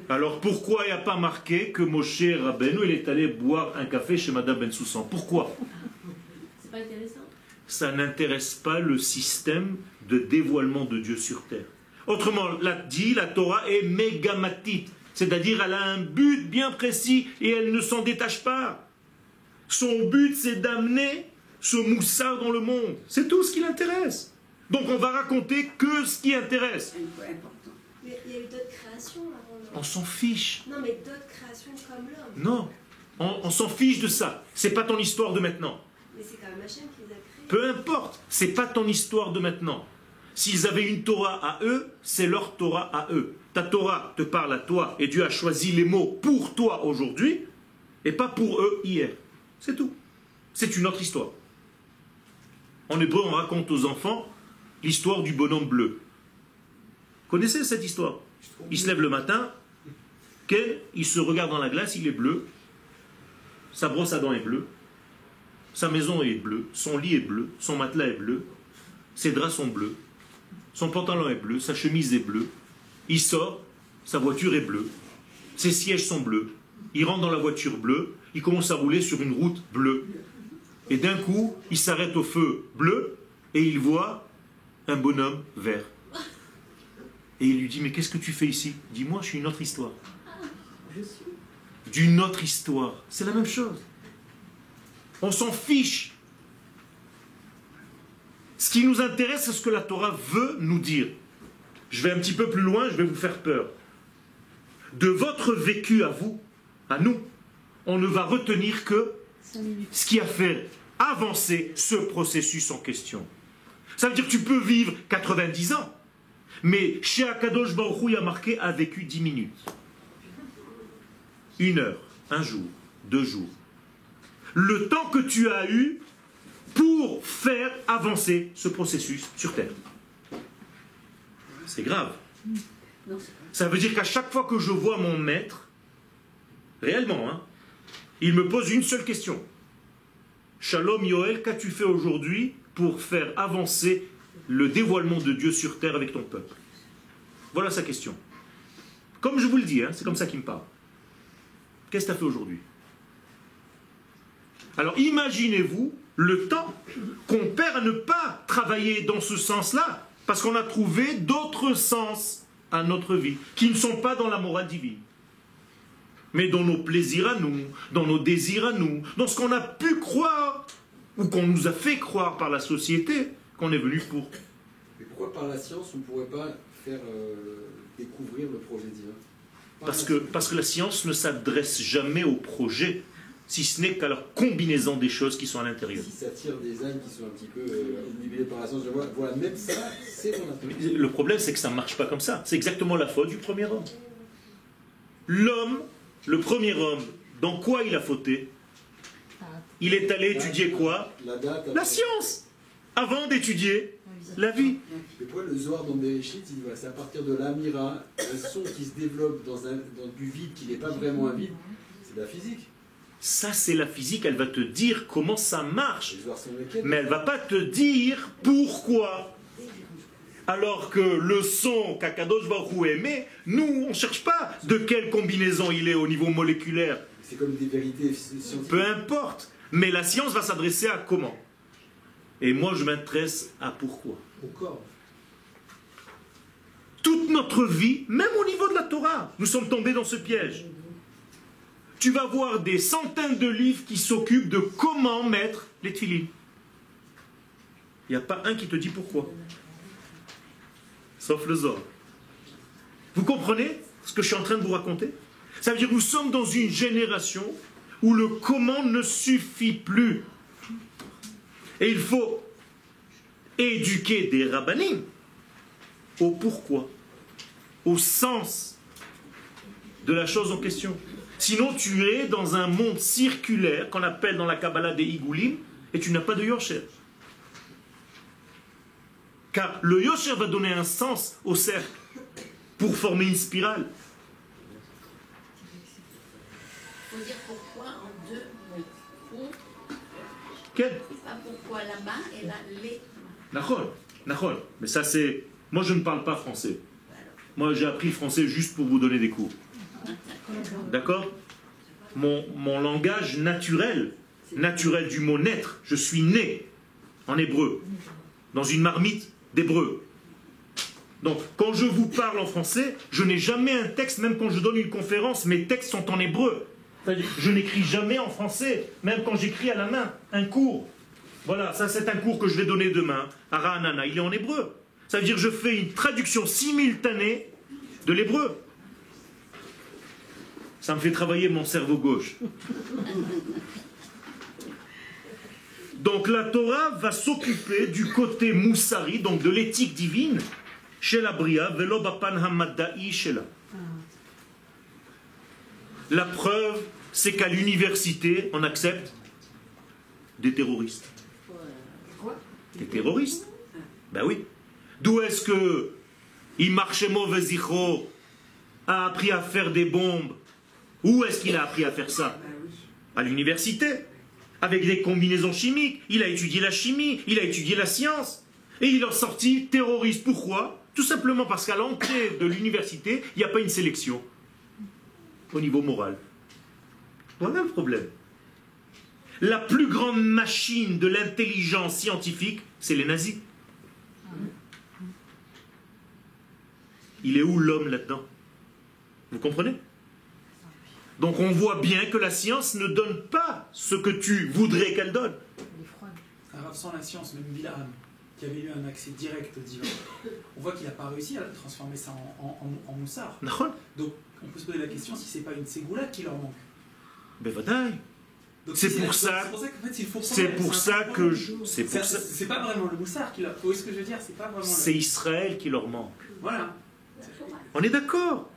alors pourquoi il n'y a pas marqué que Moshe Rabbeinu il est allé boire un café chez Madame Ben Soussan? Pourquoi? C'est pas intéressant. Ça n'intéresse pas le système de dévoilement de Dieu sur terre. Autrement dit, la Torah est mégamatite, c'est-à-dire elle a un but bien précis et elle ne s'en détache pas. Son but, c'est d'amener ce moussard dans le monde. C'est tout ce qui l'intéresse. Donc on va raconter que ce qui intéresse. Mais il y a eu d'autres créations avant l'homme. On s'en fiche. Non, mais d'autres créations comme l'homme. Non, on s'en fiche de ça. C'est pas ton histoire de maintenant. Mais c'est quand même Hachem qui les a créés. Peu importe, c'est pas ton histoire de maintenant. S'ils avaient une Torah à eux, c'est leur Torah à eux. Ta Torah te parle à toi et Dieu a choisi les mots pour toi aujourd'hui et pas pour eux hier. C'est tout. C'est une autre histoire. En hébreu, on raconte aux enfants l'histoire du bonhomme bleu. Connaissez cette histoire? Il se lève le matin, il se regarde dans la glace, il est bleu, sa brosse à dents est bleue, sa maison est bleue, son lit est bleu, son matelas est bleu, ses draps sont bleus, son pantalon est bleu, sa chemise est bleue, il sort, sa voiture est bleue, ses sièges sont bleus, il rentre dans la voiture bleue, il commence à rouler sur une route bleue. Et d'un coup, il s'arrête au feu bleu et il voit un bonhomme vert. Et il lui dit, mais qu'est-ce que tu fais ici? Dis-moi, je suis une autre histoire. D'une autre histoire. C'est la même chose. On s'en fiche. Ce qui nous intéresse, c'est ce que la Torah veut nous dire. Je vais un petit peu plus loin, je vais vous faire peur. De votre vécu à vous, à nous, on ne va retenir que ce qui a fait avancer ce processus en question. Ça veut dire que tu peux vivre 90 ans, mais chez Akadosh Baruch Hu, il y a marqué a vécu 10 minutes. 1 heure, 1 jour, 2 jours. Le temps que tu as eu pour faire avancer ce processus sur Terre. C'est grave. Ça veut dire qu'à chaque fois que je vois mon maître, réellement, hein, il me pose une seule question. Shalom Yoel, qu'as-tu fait aujourd'hui pour faire avancer le dévoilement de Dieu sur terre avec ton peuple? Voilà sa question. Comme je vous le dis, hein, c'est comme ça qu'il me parle. Qu'est-ce que tu as fait aujourd'hui? Alors imaginez-vous le temps qu'on perd à ne pas travailler dans ce sens-là, parce qu'on a trouvé d'autres sens à notre vie, qui ne sont pas dans la morale divine, mais dans nos plaisirs à nous, dans nos désirs à nous, dans ce qu'on a pu croire, ou qu'on nous a fait croire par la société, qu'on est venu pour. Mais pourquoi par la science on ne pourrait pas faire découvrir le projet divin? Parce que la science ne s'adresse jamais au projet, si ce n'est qu'à leur combinaison des choses qui sont à l'intérieur. Si ça tire des âmes qui sont un petit peu obnubilées par la science, je vois, voilà, même ça, c'est mon intérêt. Le problème, c'est que ça ne marche pas comme ça. C'est exactement la faute du premier homme. L'homme, le premier homme, dans quoi il a fauté? Il est allé étudier quoi? La science, avant d'étudier la vie. Mais pourquoi le Zohar dans Bereshit, c'est à partir de l'Amira, un son qui se développe dans du vide qui n'est pas vraiment un vide, c'est de la physique. Ça, c'est la physique, elle va te dire comment ça marche. Mais elle ne va pas te dire pourquoi. Alors que le son qu'Akadosh Baruch Hu émet, nous, on ne cherche pas de quelle combinaison il est au niveau moléculaire. C'est comme des vérités scientifiques. Peu importe. Mais la science va s'adresser à comment? Et moi, je m'intéresse à pourquoi. Au corps. Toute notre vie, même au niveau de la Torah, nous sommes tombés dans ce piège. Tu vas voir des centaines de livres qui s'occupent de comment mettre les tefilines. Il n'y a pas un qui te dit pourquoi. Sauf le Zohar. Vous comprenez ce que je suis en train de vous raconter? Ça veut dire que nous sommes dans une génération où le comment ne suffit plus. Et il faut éduquer des rabbinim au pourquoi, au sens de la chose en question. Sinon, tu es dans un monde circulaire qu'on appelle dans la Kabbalah des Igoulim et tu n'as pas de Yosher. Car le Yosher va donner un sens au cercle pour former une spirale. Il faut dire pourquoi en deux mots. Pour, Quel? pas pourquoi là-bas et là les. Nachol. Mais ça c'est... Moi je ne parle pas français. Moi j'ai appris le français juste pour vous donner des cours. D'accord? Mon langage naturel du mot naître, je suis né en hébreu, dans une marmite d'hébreu. Donc, quand je vous parle en français, je n'ai jamais un texte, même quand je donne une conférence, mes textes sont en hébreu. C'est-à-dire, je n'écris jamais en français, même quand j'écris à la main, un cours. Voilà, ça c'est un cours que je vais donner demain, à Ra'anana, il est en hébreu. Ça veut dire que je fais une traduction simultanée de l'hébreu. Ça me fait travailler mon cerveau gauche. Donc la Torah va s'occuper du côté moussari, donc de l'éthique divine, chez la Bria, velo bapan hamadda'i shela. La preuve, c'est qu'à l'université, on accepte des terroristes. Des terroristes? Ben oui. D'où est-ce que Imar Shemo Vezichro a appris à faire des bombes? Où est-ce qu'il a appris à faire ça? À l'université, avec des combinaisons chimiques. Il a étudié la chimie, il a étudié la science. Et il est sorti terroriste. Pourquoi? Tout simplement parce qu'à l'entrée de l'université, il n'y a pas une sélection au niveau moral. Voilà le problème. La plus grande machine de l'intelligence scientifique, c'est les nazis. Il est où l'homme là-dedans? Vous comprenez? Donc on voit bien que la science ne donne pas ce que tu voudrais qu'elle donne. Alors sans la science, même Bilam, qui avait eu un accès direct au divin, on voit qu'il n'a pas réussi à transformer ça en moussard. Donc on peut se poser la question si c'est pas une ségoula qui leur manque. Ben vadaï. C'est pour ça. C'est pour ça que c'est pas vraiment le moussard qui leur. Vous voyez ce que je veux dire? C'est pas vraiment. C'est Israël qui leur manque. Voilà. On est d'accord.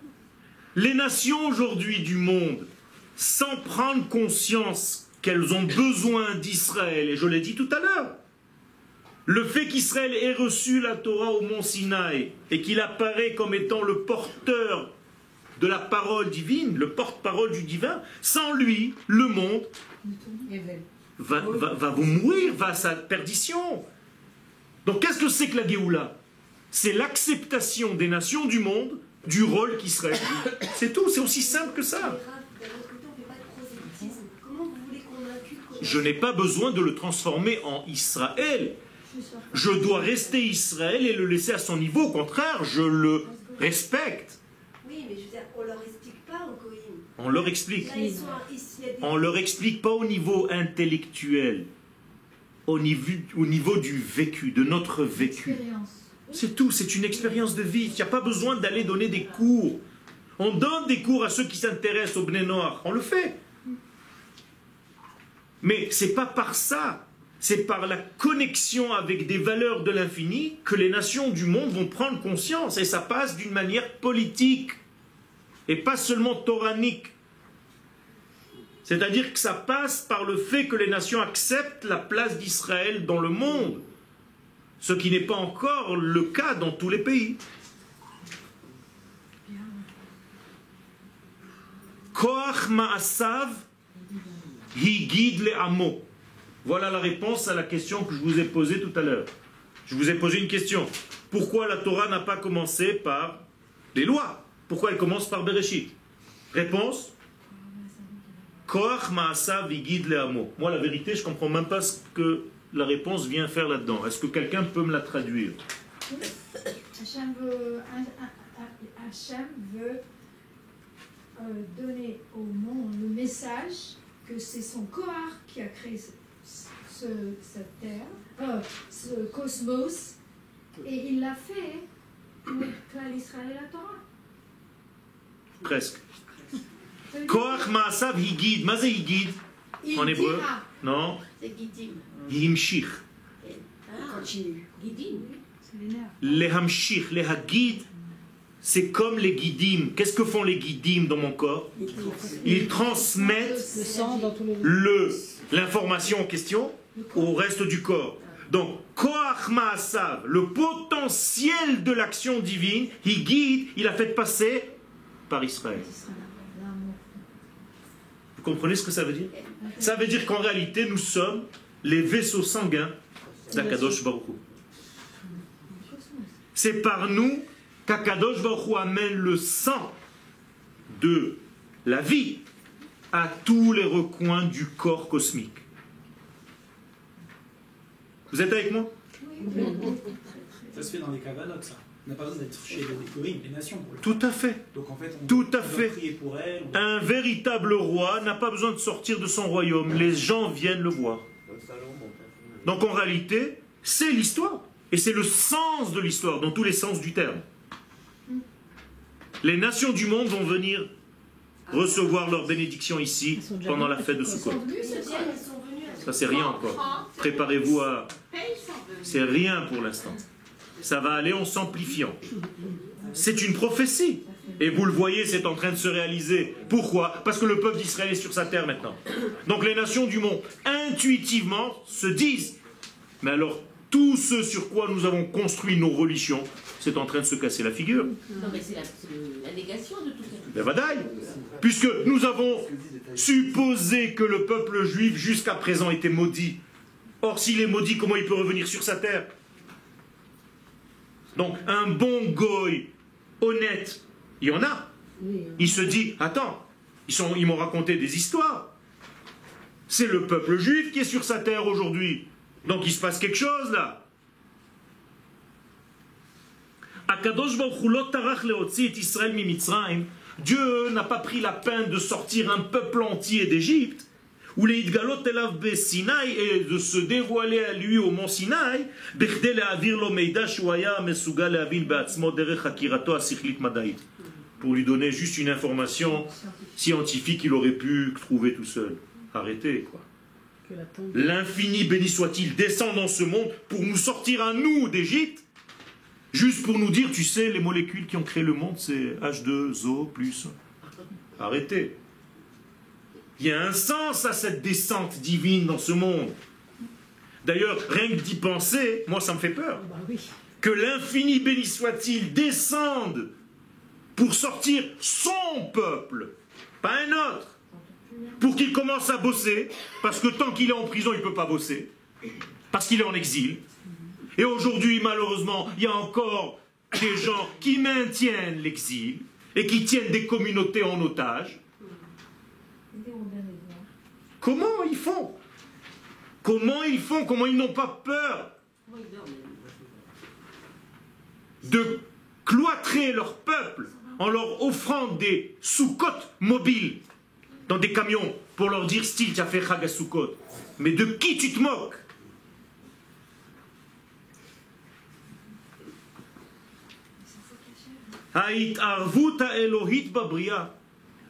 Les nations aujourd'hui du monde, sans prendre conscience qu'elles ont besoin d'Israël, et je l'ai dit tout à l'heure, le fait qu'Israël ait reçu la Torah au mont Sinaï et qu'il apparaît comme étant le porteur de la parole divine, le porte-parole du divin, sans lui, le monde va vous mourir, va à sa perdition. Donc qu'est-ce que c'est que la Géoula? C'est l'acceptation des nations du monde du rôle qu'Israël joue. C'est tout, c'est aussi simple que ça. Je n'ai pas besoin de le transformer en Israël. Je dois rester Israël et le laisser à son niveau. Au contraire, je le respecte. Oui, mais je veux dire, on leur explique pas au Goïm. On leur explique. Là, On leur explique pas au niveau intellectuel, au niveau du vécu, de notre vécu. C'est tout, c'est une expérience de vie. Il n'y a pas besoin d'aller donner des cours. On donne des cours à ceux qui s'intéressent au Bnei Noach. On le fait. Mais c'est pas par ça. C'est par la connexion avec des valeurs de l'infini que les nations du monde vont prendre conscience. Et ça passe d'une manière politique. Et pas seulement toranique. C'est-à-dire que ça passe par le fait que les nations acceptent la place d'Israël dans le monde. Ce qui n'est pas encore le cas dans tous les pays. Koach ma'asav higid le'amo. Voilà la réponse à la question que je vous ai posée tout à l'heure. Je vous ai posé une question. Pourquoi la Torah n'a pas commencé par les lois? Pourquoi elle commence par Bereshit? Réponse: Koach ma'asav higid le'amo. Moi, la vérité, je ne comprends même pas ce que la réponse vient faire là-dedans. Est-ce que quelqu'un peut me la traduire? Hachem veut donner au monde le message que c'est son Kohar qui a créé cette terre, ce cosmos, et il l'a fait pour Klal Israël et la Torah. Presque. Koach Ma'asav Higid. Mazé Higid en hébreu? Non. C'est Gidim. Yimshich. Continue. Gidim. C'est les nerfs. Les Hamshich, les Hagid, c'est comme les Gidim. Qu'est-ce que font les Gidim dans mon corps? Ils transmettent Le sang dans tous les l'information en question au reste du corps. Donc, Koach Ma'asav, le potentiel de l'action divine, Higid, il a fait passer par Israël. Vous comprenez ce que ça veut dire? Ça veut dire qu'en réalité, nous sommes les vaisseaux sanguins d'Akadosh Baruch Hu. C'est par nous qu'Akadosh Baruch Hu amène le sang de la vie à tous les recoins du corps cosmique. Vous êtes avec moi? Ça se fait dans les cavanotes, ça. On n'a pas besoin d'être chez les Goïm, les nations. Pour le Tout à fait. Donc en fait, on Tout à doit fait. prier pour elles. Un véritable roi n'a pas besoin de sortir de son royaume. Les gens viennent le voir. Donc en réalité, c'est l'histoire. Et c'est le sens de l'histoire, dans tous les sens du terme. Les nations du monde vont venir recevoir leur bénédiction ici pendant la fête de Sukkot. Ça, c'est rien encore. Préparez-vous à... C'est rien pour l'instant. Ça va aller en s'amplifiant. C'est une prophétie. Et vous le voyez, c'est en train de se réaliser. Pourquoi? Parce que le peuple d'Israël est sur sa terre maintenant. Donc les nations du monde, intuitivement, se disent, mais alors, tout ce sur quoi nous avons construit nos religions, c'est en train de se casser la figure. Non, mais c'est la négation de tout ça. Ben vadaï, puisque nous avons supposé que le peuple juif jusqu'à présent était maudit. Or, s'il est maudit, comment il peut revenir sur sa terre? Donc, un bon goy, honnête, il y en a. Il se dit, attends, ils m'ont raconté des histoires. C'est le peuple juif qui est sur sa terre aujourd'hui. Donc, il se passe quelque chose là. Akadosh Baruch Hu lo tarach leotzi et Israël mi Mitzrayim. Dieu n'a pas pris la peine de sortir un peuple entier d'Égypte, ou les Idgalot elav be Sinaï, et de se dévoiler à lui au mont Sinaï, bechde le'avir lo meida shuaya mesuga le'avin be'atzmo derech hakirato asichlit madaït, pour lui donner juste une information scientifique qu'il aurait pu trouver tout seul. Arrêtez, quoi. L'infini béni soit-il descend dans ce monde pour nous sortir à nous d'Égypte, juste pour nous dire, tu sais, les molécules qui ont créé le monde, c'est H2O+. Arrêtez. Il y a un sens à cette descente divine dans ce monde. D'ailleurs, rien que d'y penser, moi ça me fait peur. Que l'infini béni soit-il descende pour sortir son peuple, pas un autre, pour qu'il commence à bosser, parce que tant qu'il est en prison, il ne peut pas bosser, parce qu'il est en exil. Et aujourd'hui, malheureusement, il y a encore des gens qui maintiennent l'exil et qui tiennent des communautés en otage. Comment ils font? Comment ils font? Comment ils n'ont pas peur de cloîtrer leur peuple en leur offrant des soukotes mobiles dans des camions pour leur dire style tu as fait Chag HaSukkot. Mais de qui tu te moques?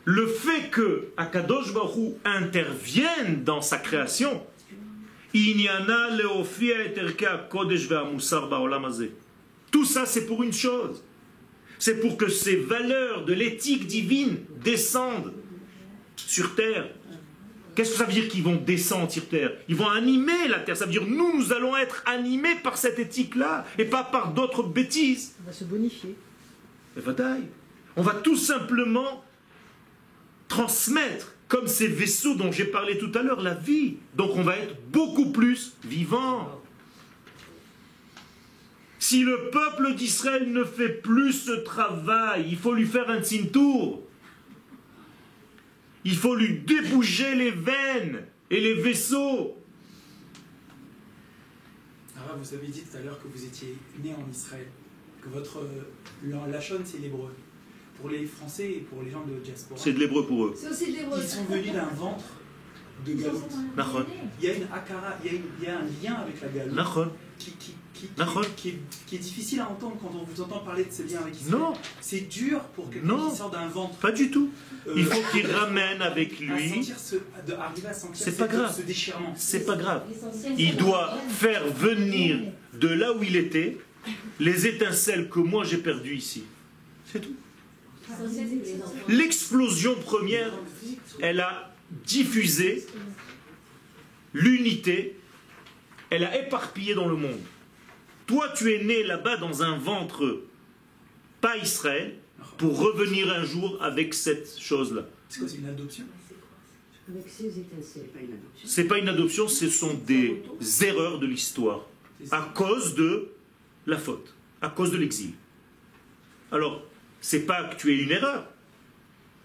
Le fait que Akadosh Baruch Hu intervienne dans sa création, tout ça c'est pour une chose, c'est pour que ces valeurs de l'éthique divine descendent sur terre. Qu'est-ce que ça veut dire qu'ils vont descendre sur terre? Ils vont animer la terre, ça veut dire nous allons être animés par cette éthique-là et pas par d'autres bêtises. On va se bonifier. On va tout simplement transmettre, comme ces vaisseaux dont j'ai parlé tout à l'heure, la vie. Donc on va être beaucoup plus vivant. Si le peuple d'Israël ne fait plus ce travail, il faut lui faire un tzintour. Il faut lui déboucher les veines et les vaisseaux. Alors, vous avez dit tout à l'heure que vous étiez né en Israël, que votre lachon c'est l'hébreu. Pour les Français et pour les gens de diaspora, c'est de l'hébreu pour eux. C'est aussi de l'hébreu. Ils sont venus d'un ventre de Galout. Il y a une akara, il y a un lien avec la Galout qui est difficile à entendre quand on vous entend parler de ce lien avec Israël. Non. C'est dur pour quelqu'un qui sort d'un ventre. Pas du tout. Il faut qu'il ramène avec lui. Arriver à sentir c'est pas grave. Ce déchirement. C'est pas grave. Il doit faire venir de là où il était les étincelles que moi j'ai perdues ici. C'est tout. L'explosion première, elle a diffusé l'unité, elle a éparpillé dans le monde. Toi, tu es né là-bas dans un ventre, pas Israël, pour revenir un jour avec cette chose-là. C'est quoi, c'est une adoption? C'est pas une adoption, ce sont des erreurs de l'histoire, à cause de la faute, à cause de l'exil. Alors, c'est pas que tu aies une erreur,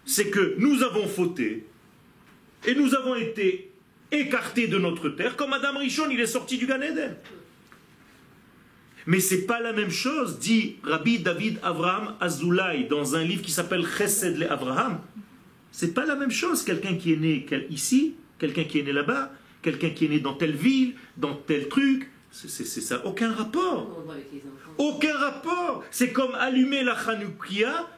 c'est que nous avons fauté, et nous avons été écartés de notre terre, comme Adam Rishon, il est sorti du Gan Eden. Mais c'est pas la même chose, dit Rabbi David Avraham Azoulay dans un livre qui s'appelle Chesed le Avraham. C'est pas la même chose, quelqu'un qui est né ici, quelqu'un qui est né là-bas, quelqu'un qui est né dans telle ville, dans tel truc. C'est ça, aucun rapport. Aucun rapport. C'est comme allumer la Hanoukia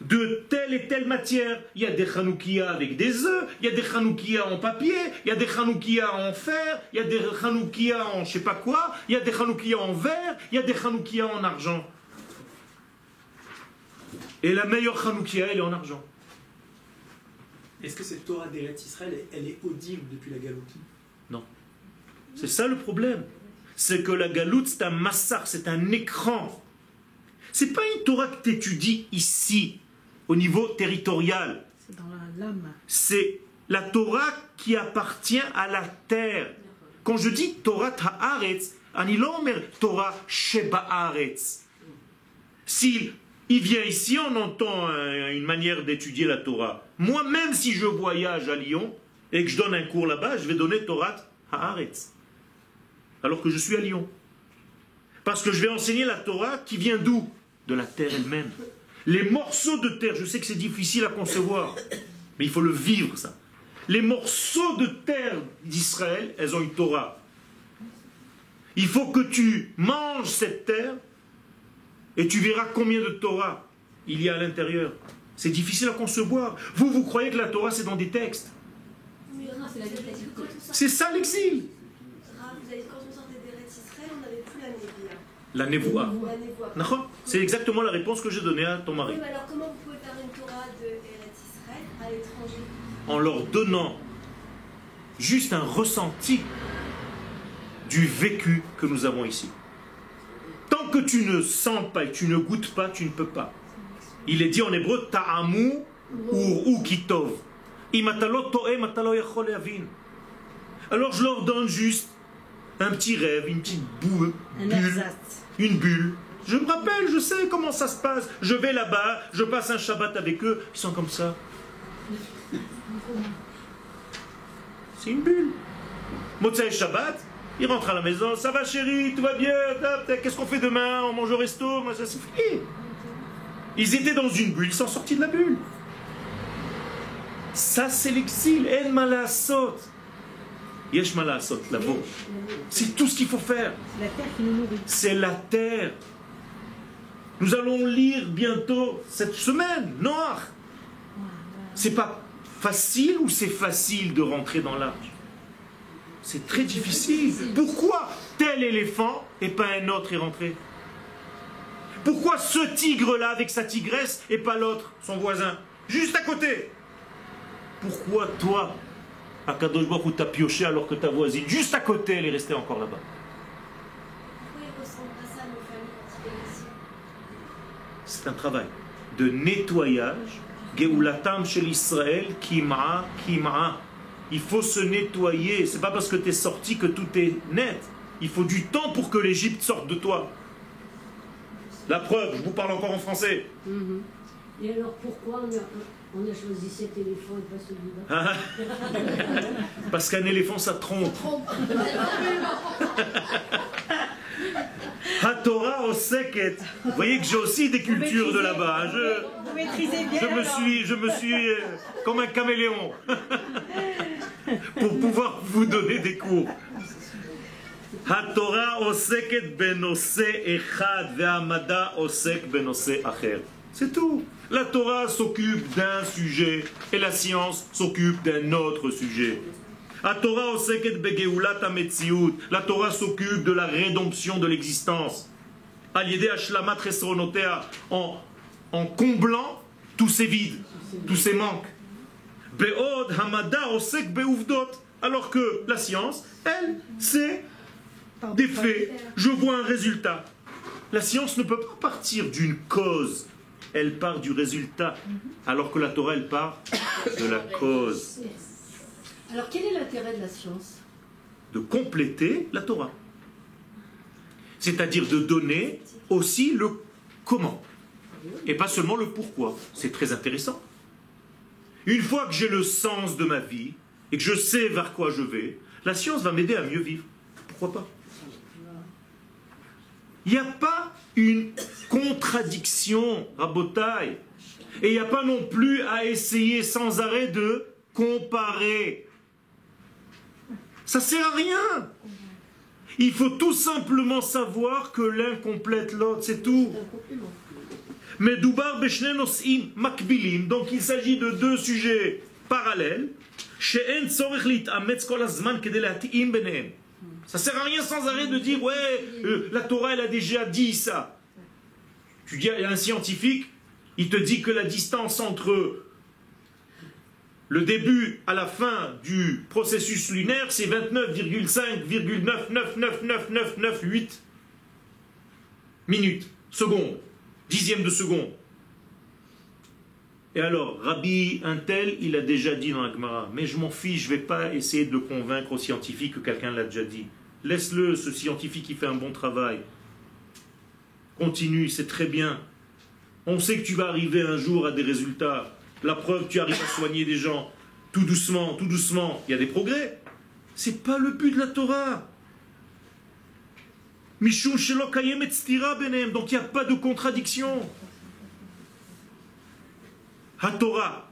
de telle et telle matière. Il y a des Hanoukia avec des œufs, il y a des Hanoukia en papier, il y a des Hanoukia en fer, il y a des Hanoukia en je sais pas quoi, il y a des Hanoukia en verre, il y a des Hanoukia en argent. Et la meilleure Hanoukia, elle est en argent. Est-ce que cette Torah d'Eretz Israël, elle est audible depuis la Galoute? Non. C'est ça le problème. C'est que la Galoute, c'est un massacre, c'est un écran. C'est pas une Torah que tu étudies ici, au niveau territorial. C'est dans l'âme. C'est la Torah qui appartient à la terre. Quand je dis Torah Haaretz, ani lo omer Torah Sheba Haaretz. S'il vient ici, on entend une manière d'étudier la Torah. Moi, même si je voyage à Lyon et que je donne un cours là-bas, je vais donner Torah Haaretz. Alors que je suis à Lyon. Parce que je vais enseigner la Torah qui vient d'où? De la terre elle-même. Les morceaux de terre, je sais que c'est difficile à concevoir, mais il faut le vivre ça. Les morceaux de terre d'Israël, elles ont une Torah. Il faut que tu manges cette terre et tu verras combien de Torah il y a à l'intérieur. C'est difficile à concevoir. Vous croyez que la Torah c'est dans des textes? C'est ça l'exil. Quand on sortait d'Eretz Israël, on n'avait plus la Névia. La Nevoa. C'est exactement la réponse que j'ai donnée à ton mari. Oui, mais alors comment vous pouvez faire une Torah de Eretz Israël à l'étranger? En leur donnant juste un ressenti du vécu que nous avons ici. Tant que tu ne sens pas et tu ne goûtes pas, tu ne peux pas. Il est dit en hébreu ta'amu ou kitov. Alors je leur donne juste un petit rêve, une petite bulle, une bulle. Je me rappelle, je sais comment ça se passe. Je vais là-bas, je passe un Shabbat avec eux, ils sont comme ça. C'est une bulle. Motsai Shabbat, ils rentrent à la maison, ça va chérie, tout va bien, qu'est-ce qu'on fait demain, on mange au resto, ça c'est fini. Ils étaient dans une bulle, ils sont sortis de la bulle. Ça c'est l'exil, en malasot. Yesh malasot, là-bas. C'est tout ce qu'il faut faire. C'est la terre qui nous nourrit. C'est la terre. Nous allons lire bientôt cette semaine, Noach. C'est pas facile ou c'est facile de rentrer dans l'arche? C'est très difficile. Pourquoi tel éléphant et pas un autre est rentré? Pourquoi ce tigre-là avec sa tigresse et pas l'autre, son voisin, juste à côté? Pourquoi toi, Akadosh Baruch Hu, t'as pioché alors que ta voisine, juste à côté, elle est restée encore là-bas? Pourquoi il ne ressemble pas ça à nos familles quand il est ici? C'est un travail de nettoyage. Geulatam shel Israël, kim'a, kim'a. Il faut se nettoyer. C'est pas parce que tu es sorti que tout est net. Il faut du temps pour que l'Égypte sorte de toi. La preuve, je vous parle encore en français. Et alors pourquoi on a choisi cet éléphant et pas celui-là? Parce qu'un éléphant, ça trompe. HaTorah oseket. Vous voyez que j'ai aussi des cultures de là-bas. Vous maîtrisez bien. Je me suis comme un caméléon. pour pouvoir vous donner des cours. HaTorah oseket benose echad ve'amada osek benose acher. C'est tout. La Torah s'occupe d'un sujet et la science s'occupe d'un autre sujet. La Torah s'occupe de la rédemption de l'existence. En comblant tous ces vides, tous ces manques. Alors que la science, elle, c'est des faits. Je vois un résultat. La science ne peut pas partir d'une cause. Elle part du résultat. Alors que la Torah, elle part de la cause. Alors quel est l'intérêt de la science? De compléter la Torah. C'est-à-dire de donner aussi le comment. Et pas seulement le pourquoi. C'est très intéressant. Une fois que j'ai le sens de ma vie et que je sais vers quoi je vais, la science va m'aider à mieux vivre. Pourquoi pas? Il n'y a pas une contradiction, Rabotai. Et il n'y a pas non plus à essayer sans arrêt de comparer. Ça ne sert à rien. Il faut tout simplement savoir que l'un complète l'autre, c'est tout. Mais Doubar Beshne Nos'im Makbilim, donc il s'agit de deux sujets parallèles. She'en tzorech lit'ametz kol hazman kedei להתאים ביניהם. Ça ne sert à rien sans arrêt de dire ouais, la Torah elle a déjà dit ça. Tu dis à un scientifique, il te dit que la distance entre le début à la fin du processus lunaire, c'est 29,5,9999998 minutes, secondes, dixièmes de seconde. Et alors, Rabbi un tel, il a déjà dit dans la Gemara, mais je m'en fiche, je ne vais pas essayer de le convaincre au scientifique que quelqu'un l'a déjà dit. Laisse-le, ce scientifique qui fait un bon travail. Continue, c'est très bien. On sait que tu vas arriver un jour à des résultats. La preuve, tu arrives à soigner des gens. Tout doucement, il y a des progrès. C'est pas le but de la Torah. Mishum shelo kayemet stira benem, donc il n'y a pas de contradiction. HaTorah,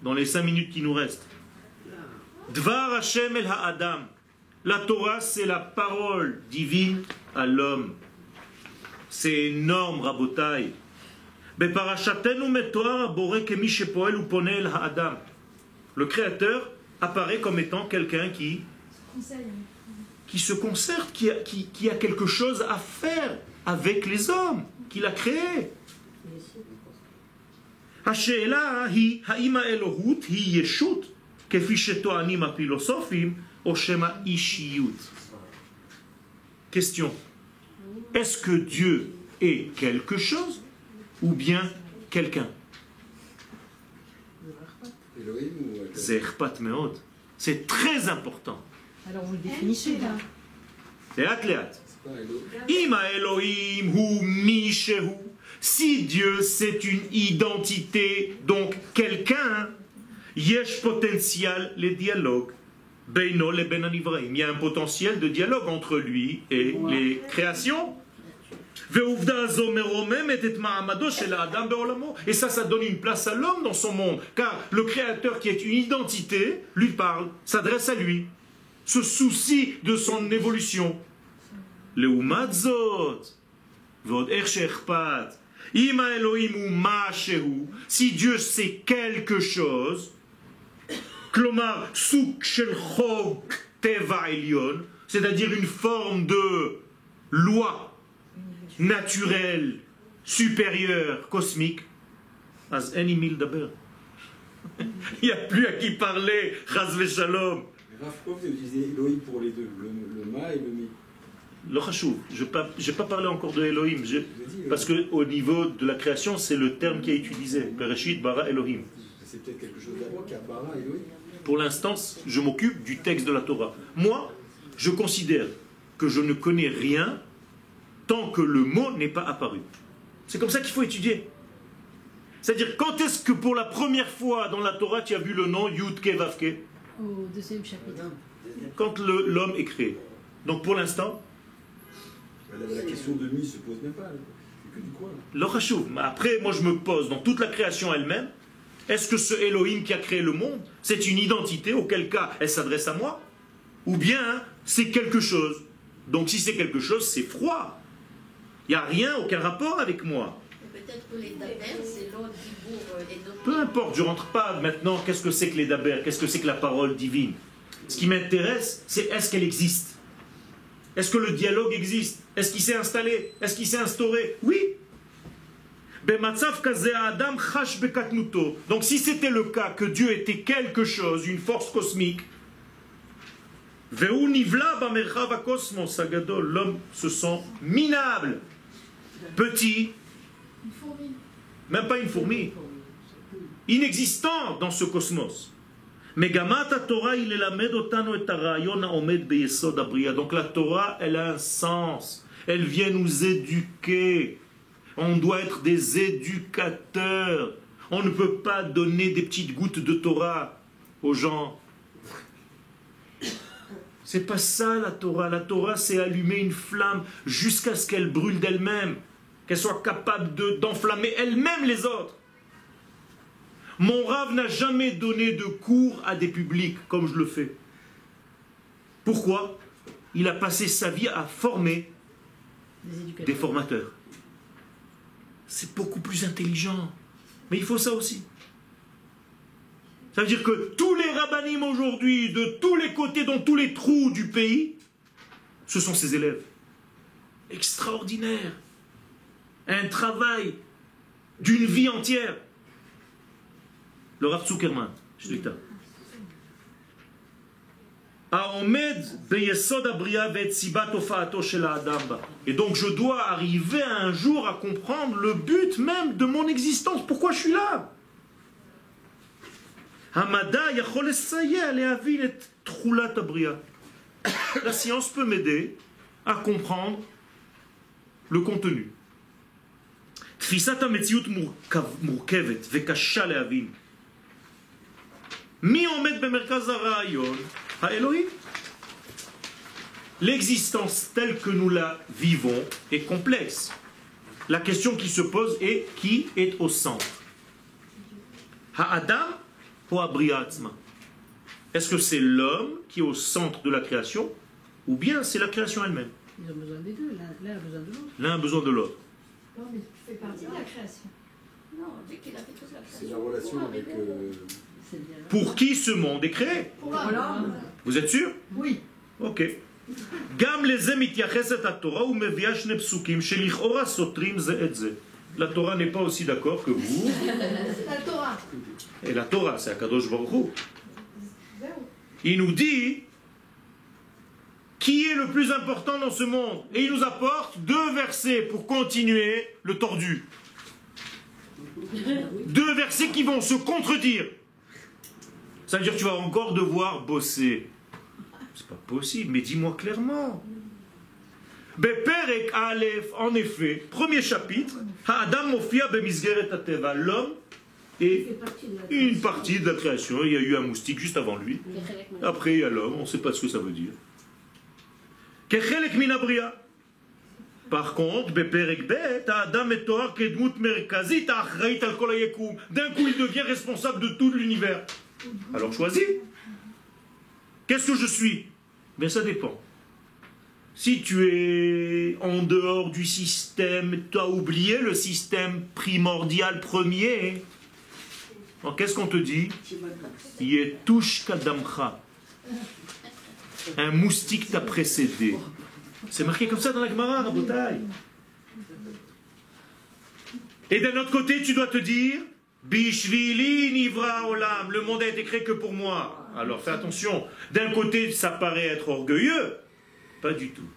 dans les 5 minutes qui nous restent. Dvar Hashem el ha'adam. La Torah, c'est la parole divine à l'homme. C'est énorme, Rabotai. Beparashatenu metoar boré kemi shepoel upone el ha'adam. Le Créateur apparaît comme étant quelqu'un qui se concerte, qui a quelque chose à faire avec les hommes, qu'il a créés. השאלה היא, האם האלוהות היא ישות, כפי שטוענים הפילוסופים, או שמא אישיות? Question. Est-ce que Dieu est quelque chose, ou bien quelqu'un? Zerpat meod. C'est très important. Alors vous le définissez là. Léat. Ima Elohim hu mi shehu. Si Dieu c'est une identité, donc quelqu'un, yesh potentiel les dialogues. Beino le ben anivraim. Il y a un potentiel de dialogue entre lui et les créations. Et ça donne une place à l'homme dans son monde. Car le Créateur qui est une identité, lui parle, s'adresse à lui, se soucie de son évolution. Si Dieu sait quelque chose, c'est-à-dire une forme de loi naturelle, supérieure, cosmique, il n'y a plus à qui parler, Chas v'Shalom. Pourquoi vous utilisez Elohim pour les deux, le ma et le mi? Je n'ai pas parlé encore de Elohim, parce qu'au niveau de la création, c'est le terme qui est utilisé. Bereshit, bara, Elohim. C'est peut-être quelque chose d'abord qu'il y a bara, Elohim. Pour l'instant, je m'occupe du texte de la Torah. Moi, je considère que je ne connais rien tant que le mot n'est pas apparu. C'est comme ça qu'il faut étudier. C'est-à-dire, quand est-ce que pour la première fois dans la Torah, tu as vu le nom Yud-Ke Vav-Ke? Au 2e chapitre. Quand l'homme est créé. Donc pour l'instant... La question de mi se pose même pas. C'est que du quoi? Après, moi je me pose dans toute la création elle-même, Est-ce que ce Elohim qui a créé le monde, c'est une identité, auquel cas elle s'adresse à moi? Ou bien c'est quelque chose? Donc si c'est quelque chose, c'est froid. Il n'y a rien, aucun rapport avec moi. Peut-être que les daber, c'est l'autre dibour et d'autres. Peu importe, je ne rentre pas maintenant, qu'est-ce que c'est que les daber? Qu'est-ce que c'est que la parole divine? Ce qui m'intéresse, c'est est-ce qu'elle existe? Est-ce que le dialogue existe? Est-ce qu'il s'est installé? Est-ce qu'il s'est instauré? Oui. Donc si c'était le cas que Dieu était quelque chose, une force cosmique, l'homme se sent minable, petit, même pas une fourmi, inexistant dans ce cosmos. Donc la Torah, elle a un sens, elle vient nous éduquer. On doit être des éducateurs. On ne peut pas donner des petites gouttes de Torah aux gens. C'est pas ça la Torah. La Torah, c'est allumer une flamme jusqu'à ce qu'elle brûle d'elle-même, qu'elle soit capable d'enflammer elle-même les autres. Mon Rav n'a jamais donné de cours à des publics comme je le fais. Pourquoi? Il a passé sa vie à former des formateurs. C'est beaucoup plus intelligent. Mais il faut ça aussi. Ça veut dire que tous les rabbanim aujourd'hui, de tous les côtés, dans tous les trous du pays, ce sont ses élèves. Extraordinaire. Un travail d'une vie entière. Le Rav Zuckerman, je dis ça. Et donc je dois arriver un jour à comprendre le but même de mon existence. Pourquoi je suis là? La science peut m'aider à comprendre le contenu. L'existence telle que nous la vivons est complexe. La question qui se pose est qui est au centre? Ha'adam ou Abriya Atzma? Est-ce que c'est l'homme qui est au centre de la création ou bien c'est la création elle-même? Ils ont besoin des deux, l'un a besoin de l'autre. L'un a besoin de l'autre. Non, mais tu fais partie de la création. Non, dès qu'il a fait toute la création. C'est la relation avec... Pour qui ce monde est créé? Vous êtes sûr? Oui. Ok. La Torah n'est pas aussi d'accord que vous. La Torah. Et la Torah, c'est Akadosh Baruch Hu. Il nous dit qui est le plus important dans ce monde. Et il nous apporte 2 versets pour continuer le tordu. 2 versets qui vont se contredire. Ça veut dire que tu vas encore devoir bosser. C'est pas possible, mais dis-moi clairement. Beperek Aleph, en effet, premier chapitre, Ha'adam mofia bemizgeret hateva, l'homme est une partie de la création. Il y a eu un moustique juste avant lui. Après, il y a l'homme, on ne sait pas ce que ça veut dire. Kechelek min abria. Par contre, Beperek Bet, Ha'adam et Toar kedmut merkazit achrayit al kol hayekum. D'un coup, il devient responsable de tout l'univers. Alors choisis. Qu'est-ce que je suis? Bien, ça dépend. Si tu es en dehors du système, tu as oublié le système primordial premier, alors qu'est-ce qu'on te dit? Yetush kadamcha. Un moustique t'a précédé. C'est marqué comme ça dans la Gemara, Rabotai. Et d'un autre côté, tu dois te dire Bishvili nivra olam. Le monde a été créé que pour moi. Alors fais attention. D'un côté, ça paraît être orgueilleux. Pas du tout.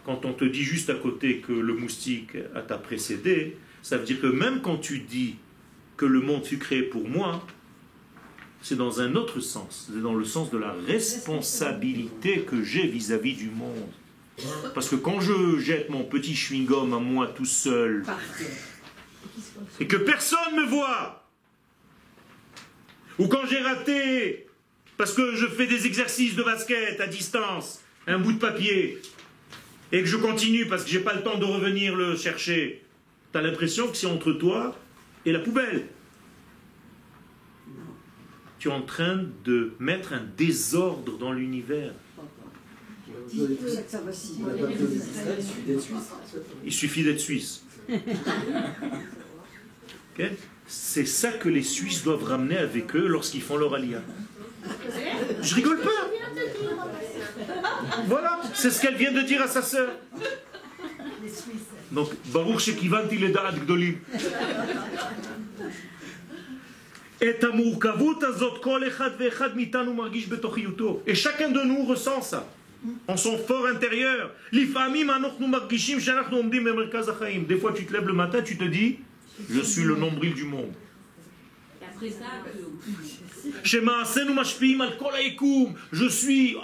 Quand on te dit juste à côté que le moustique t'a précédé, ça veut dire que même quand tu dis que le monde fut créé pour moi, c'est dans un autre sens. C'est dans le sens de la responsabilité que j'ai vis-à-vis du monde. Parce que quand je jette mon petit chewing-gum à moi tout seul, et que personne ne me voit, ou quand j'ai raté, parce que je fais des exercices de basket à distance, un bout de papier, et que je continue parce que j'ai pas le temps de revenir le chercher, tu as l'impression que c'est entre toi et la poubelle. tu es en train de mettre un désordre dans l'univers. Il suffit d'être suisse. Okay? C'est ça que les Suisses doivent ramener avec eux lorsqu'ils font leur aliyah. Je rigole pas. Voilà, c'est ce qu'elle vient de dire à sa sœur. Donc, Baruch shekivanti leda'at gdolim. Et chacun de nous ressent ça en son fort intérieur. Des fois tu te lèves le matin, tu te dis je suis le nombril du monde. Je suis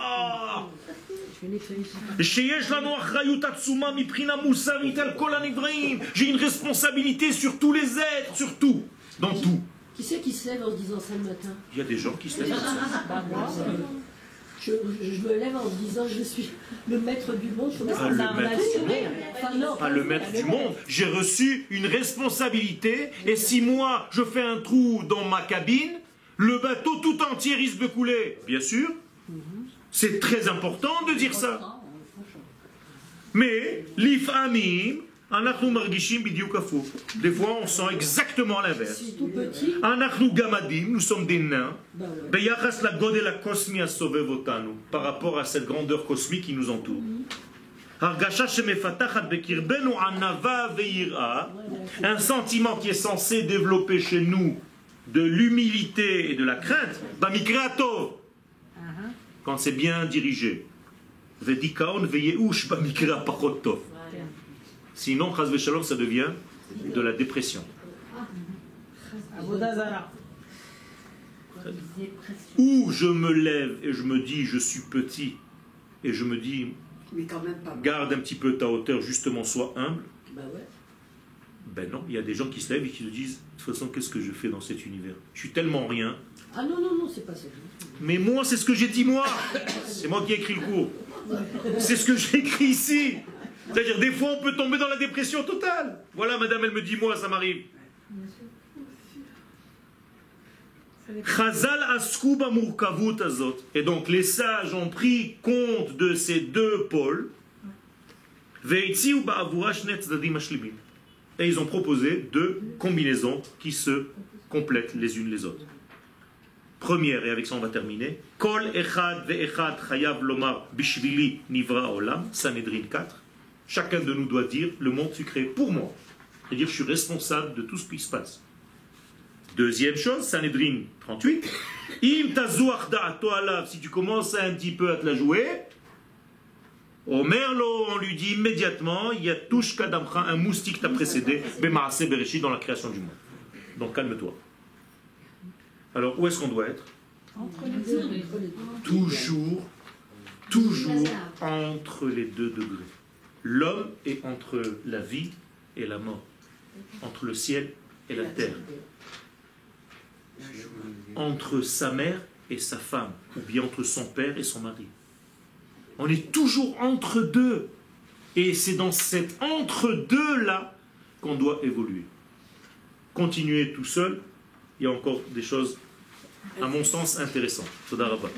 j'ai une responsabilité sur tous les êtres, sur tout, dans tout. Qui c'est qui se lève en se disant ça le matin? Il y a des gens qui se lèvent. Je me lève en disant je suis le maître du monde. Le maître du monde. J'ai reçu une responsabilité et si moi je fais un trou dans ma cabine, le bateau tout entier risque de couler. Bien sûr. C'est très important de dire ça. Mais l'ifamim, des fois on sent exactement l'inverse. Nous sommes des nains par rapport à cette grandeur cosmique qui nous entoure. Un sentiment qui est censé développer chez nous de l'humilité et de la crainte, quand c'est bien dirigé. Sinon, chas v'shalom, ça devient de la dépression. Ou je me lève et je me dis je suis petit et je me dis garde un petit peu ta hauteur, justement sois humble. Ben non, il y a des gens qui se lèvent et qui se disent de toute façon qu'est-ce que je fais dans cet univers? Je suis tellement rien. Ah non, c'est pas ça. Mais moi c'est ce que j'ai dit moi. C'est moi qui ai écrit le cours. C'est ce que j'ai écrit ici. C'est-à-dire, des fois, on peut tomber dans la dépression totale. Voilà, madame, elle me dit, moi, ça m'arrive. Et donc, les sages ont pris compte de ces deux pôles. Et ils ont proposé deux combinaisons qui se complètent les unes les autres. Première, et avec ça on va terminer. Kol echad ve'echad chayav lomar bishvili nivra olam, Sanhedrin 4. Chacun de nous doit dire, le monde fut créé pour moi. C'est-à-dire, je suis responsable de tout ce qui se passe. Deuxième chose, Sanhedrin 38. Im tazuach da'ato alav, si tu commences un petit peu à te la jouer, Omerlo, on lui dit immédiatement, il y a touche kadamcha, un moustique t'a précédé, bemaaseh bereshit, dans la création du monde. Donc calme-toi. Alors, où est-ce qu'on doit être? Toujours entre les deux degrés. L'homme est entre la vie et la mort, entre le ciel et la terre, entre sa mère et sa femme, ou bien entre son père et son mari. On est toujours entre deux, et c'est dans cet entre-deux-là qu'on doit évoluer. Continuer tout seul, il y a encore des choses, à mon sens, intéressantes. Toda Rabba.